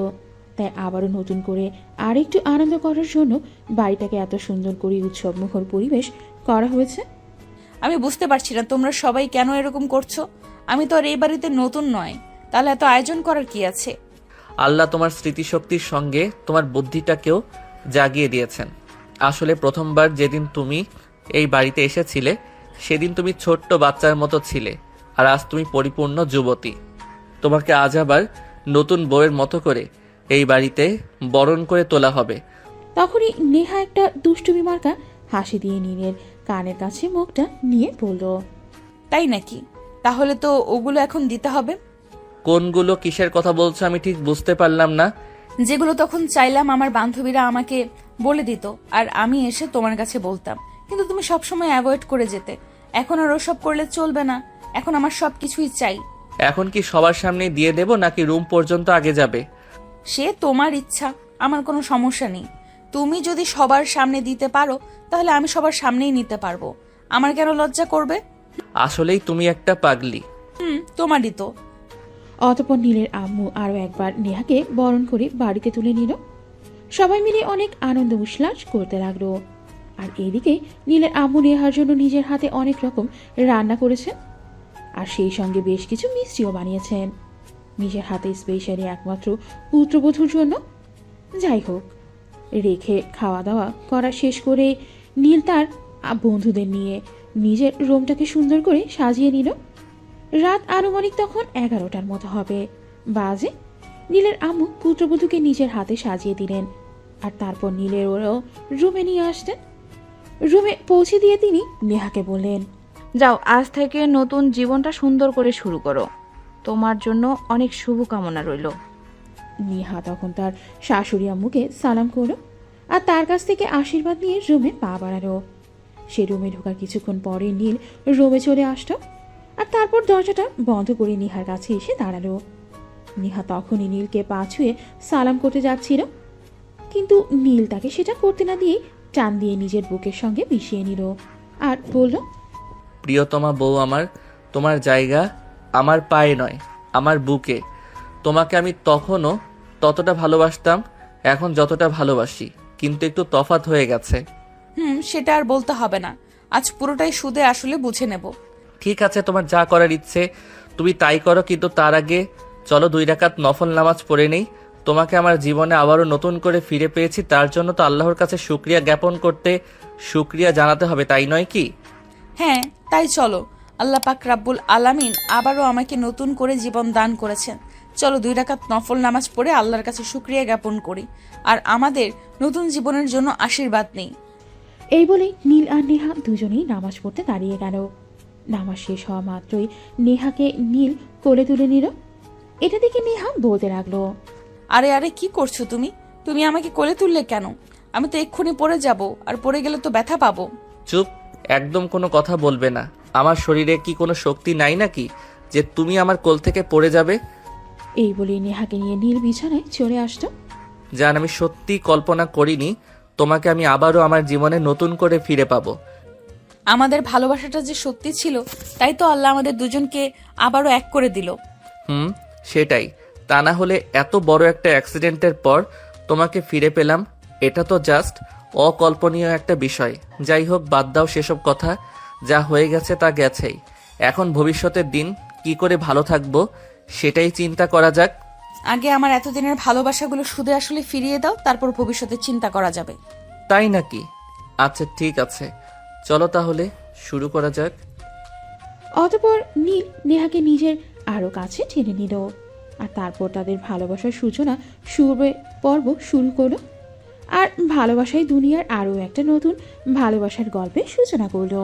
তাই আবারও নতুন করে আরেকটু আনন্দ করার জন্য বাড়িটাকে এত সুন্দর করে উৎসবমুখর পরিবেশ করা হয়েছে। আমি বুঝতে পারছি না তোমরা সবাই কেন এরকম করছো। আমি তো আর এই বাড়িতে নতুন নয়, তাহলে এত আয়োজন করার কি আছে? আল্লাহ তোমার স্মৃতিশক্তির সঙ্গে তোমার বুদ্ধিটাকেও জাগিয়ে দিয়েছেন। আসলে প্রথমবার যেদিন তুমি এই বাড়িতে এসেছিলে সেদিন তুমি ছোট্ট বাচ্চার মতো ছিলে, আর আজ তুমি পরিপূর্ণ যুবতী। তোমাকে আজ আবার নতুন বউয়ের মতো করে এই বাড়িতে বরণ করে তোলা হবে। তখনই নেহা একটা দুষ্টুমি মার্কা হাসি দিয়ে নীলের কানের কাছে মুখটা নিয়ে বলল, তাই নাকি? তাহলে তো ওগুলো এখন দিতে হবে। কোনগুলো কিসের কথা বলছো আমি ঠিক বুঝতে পারলাম না। যেগুলো তখন চাইলাম আমার বান্ধবীরা আমাকে বলে দিত আর আমি এসে তোমার কাছে বলতাম, কিন্তু তুমি সবসময় অ্যাভয়েড করে যেতে। এখন আর ওসব করলে চলবে না, এখন আমার সব কিছুই চাই। এখন কি সবার সামনে দিয়ে দেব নাকি রুম পর্যন্ত আগে যাবে? সে তোমার ইচ্ছা, আমার কোনো সমস্যা নেই। তুমি যদি সবার সামনে দিতে পারো তাহলে আমি সবার সামনেই নিতে পারবো, আমার কেন লজ্জা করবে? আসলেই তুমি একটা পাগলি। তোমারই তো। অতঃপর নীলের আম্মু আরও একবার নেহাকে বরণ করে বাড়িতে তুলে নিল। সবাই মিলে অনেক আনন্দ উল্লাস করতে লাগলো। আর এদিকে নীলের আম্মু নেহার জন্য নিজের হাতে অনেক রকম রান্না করেছেন, আর সেই সঙ্গে বেশ কিছু মিষ্টিও বানিয়েছেন নিজের হাতে স্পেশালি একমাত্র পুত্রবধূর জন্য। যাই হোক, রেখে খাওয়া দাওয়া করা শেষ করে নীল তার বন্ধুদের নিয়ে নিজের রুমটাকে সুন্দর করে সাজিয়ে নিল। রাত আনুমানিক তখন 11টার মতো হবে বাজে। নীলের আম্মু পুত্রবধূকে নিজের হাতে সাজিয়ে দিলেন, আর তারপর নীলের ওরাও রুমে নিয়ে আসতেন। রুমে পৌঁছে দিয়ে তিনি নেহাকে বললেন, যাও, আজ থেকে নতুন জীবনটা সুন্দর করে শুরু করো। তোমার জন্য অনেক শুভকামনা রইল। নেহা তখন তার শাশুড়ি আম্মুকে সালাম করলো আর তার কাছ থেকে আশীর্বাদ নিয়ে রুমে পা বাড়ালো। সে রুমে ঢোকার কিছুক্ষণ পরে নীল রুমে চলে আসতো, আর তারপর দরজাটা বন্ধ করে নেহার কাছে এসে দাঁড়ালো। নেহা তখনই নীলকে পা ছুঁয়ে সালাম করতে যাচ্ছিল, কিন্তু নীল তাকে সেটা করতে না দিয়ে টান দিয়ে নিজের বুকের সঙ্গে মিশিয়ে নিল আর বলল, প্রিয়তমা বউ আমার, তোমার জায়গা আমার পায়ে নয়, আমার বুকে। তোমাকে আমি তখনও ততটা ভালোবাসতাম এখন যতটা ভালোবাসি, কিন্তু একটু তফাৎ হয়ে গেছে। সেটা আর বলতে হবে না, আজ পুরোটাই সুদে আসলে বুঝে নেব। ঠিক আছে, তোমার যা করার ইচ্ছে তুমি তাই করো, কিন্তু তার আগে চলো 2 রাকাত নফল নামাজ পড়ে নেই। তোমাকে আমার জীবনে আবারও নতুন করে ফিরে পেয়েছি, তার জন্য তো আল্লাহর কাছে শুকরিয়া জ্ঞাপন করতে, শুকরিয়া জানাতে হবে, তাই নয় কি? হ্যাঁ, তাই চলো। আল্লাহ পাক রাব্বুল আলামিন আবারও আমাকে নতুন করে জীবন দান করেছেন। চলো 2 রাকাত নফল নামাজ পড়ে আল্লাহর কাছে শুকরিয়া জ্ঞাপন করি আর আমাদের নতুন জীবনের জন্য আশীর্বাদ নেই। এই বলে নীল আর নেহা দুজনেই নামাজ পড়তে দাঁড়িয়ে গেল। নামাজ শেষ হওয়া মাত্রই নেহাকে নীল কোলে তুলে নিল। এটা দেখে নেহা বলতে লাগলো, আরে আরে কি করছো তুমি? তুমি আমাকে কোলে তুললে কেন? আমি তো এক্ষুনি পড়ে যাব, আর পড়ে গেলে তো ব্যথা পাবো। চুপ, একদম কোনো কথা বলবে না। আমার শরীরে কি কোনো শক্তি নাই নাকি যে তুমি আমার কোল থেকে পড়ে যাবে? এই বলে নেহাকে নিয়ে নীল বিছানায় চলে আসতো। জান, আমি সত্যি কল্পনা করিনি তোমাকে আমি আবারও আমার জীবনে নতুন করে ফিরে পাবো। আমাদের ভালোবাসাটা যে সত্যি ছিল, তাই তো আল্লাহ আমাদের দুজনকে আবারও এক করে দিল। সেটাই, তা না হলে এত বড় একটা অ্যাক্সিডেন্টের পর তোমাকে ফিরে পেলাম, এটা তো জাস্ট অকল্পনীয় একটা বিষয়। যাই হোক, বাদ দাও সেসব কথা, যা হয়ে গেছে তা গেছেই। এখন ভবিষ্যতের দিন কি করে ভালো থাকবো সেটাই চিন্তা করা যাক। আগে আমার এতদিনের ভালোবাসাগুলো সুদে আসলে ফিরিয়ে দাও, তারপর ভবিষ্যতে চিন্তা করা যাবে। তাই নাকি? আচ্ছা ঠিক আছে, চলো তাহলে শুরু করা যাক। অতঃপর নীল নেহাকে নিজের আরো কাছে টেনে নিল, আর তারপর তাদের ভালোবাসার সূচনা পর্ব শুরু করলো। আর ভালোবাসায় দুনিয়ার আরও একটা নতুন ভালোবাসার গল্পের সূচনা করলো।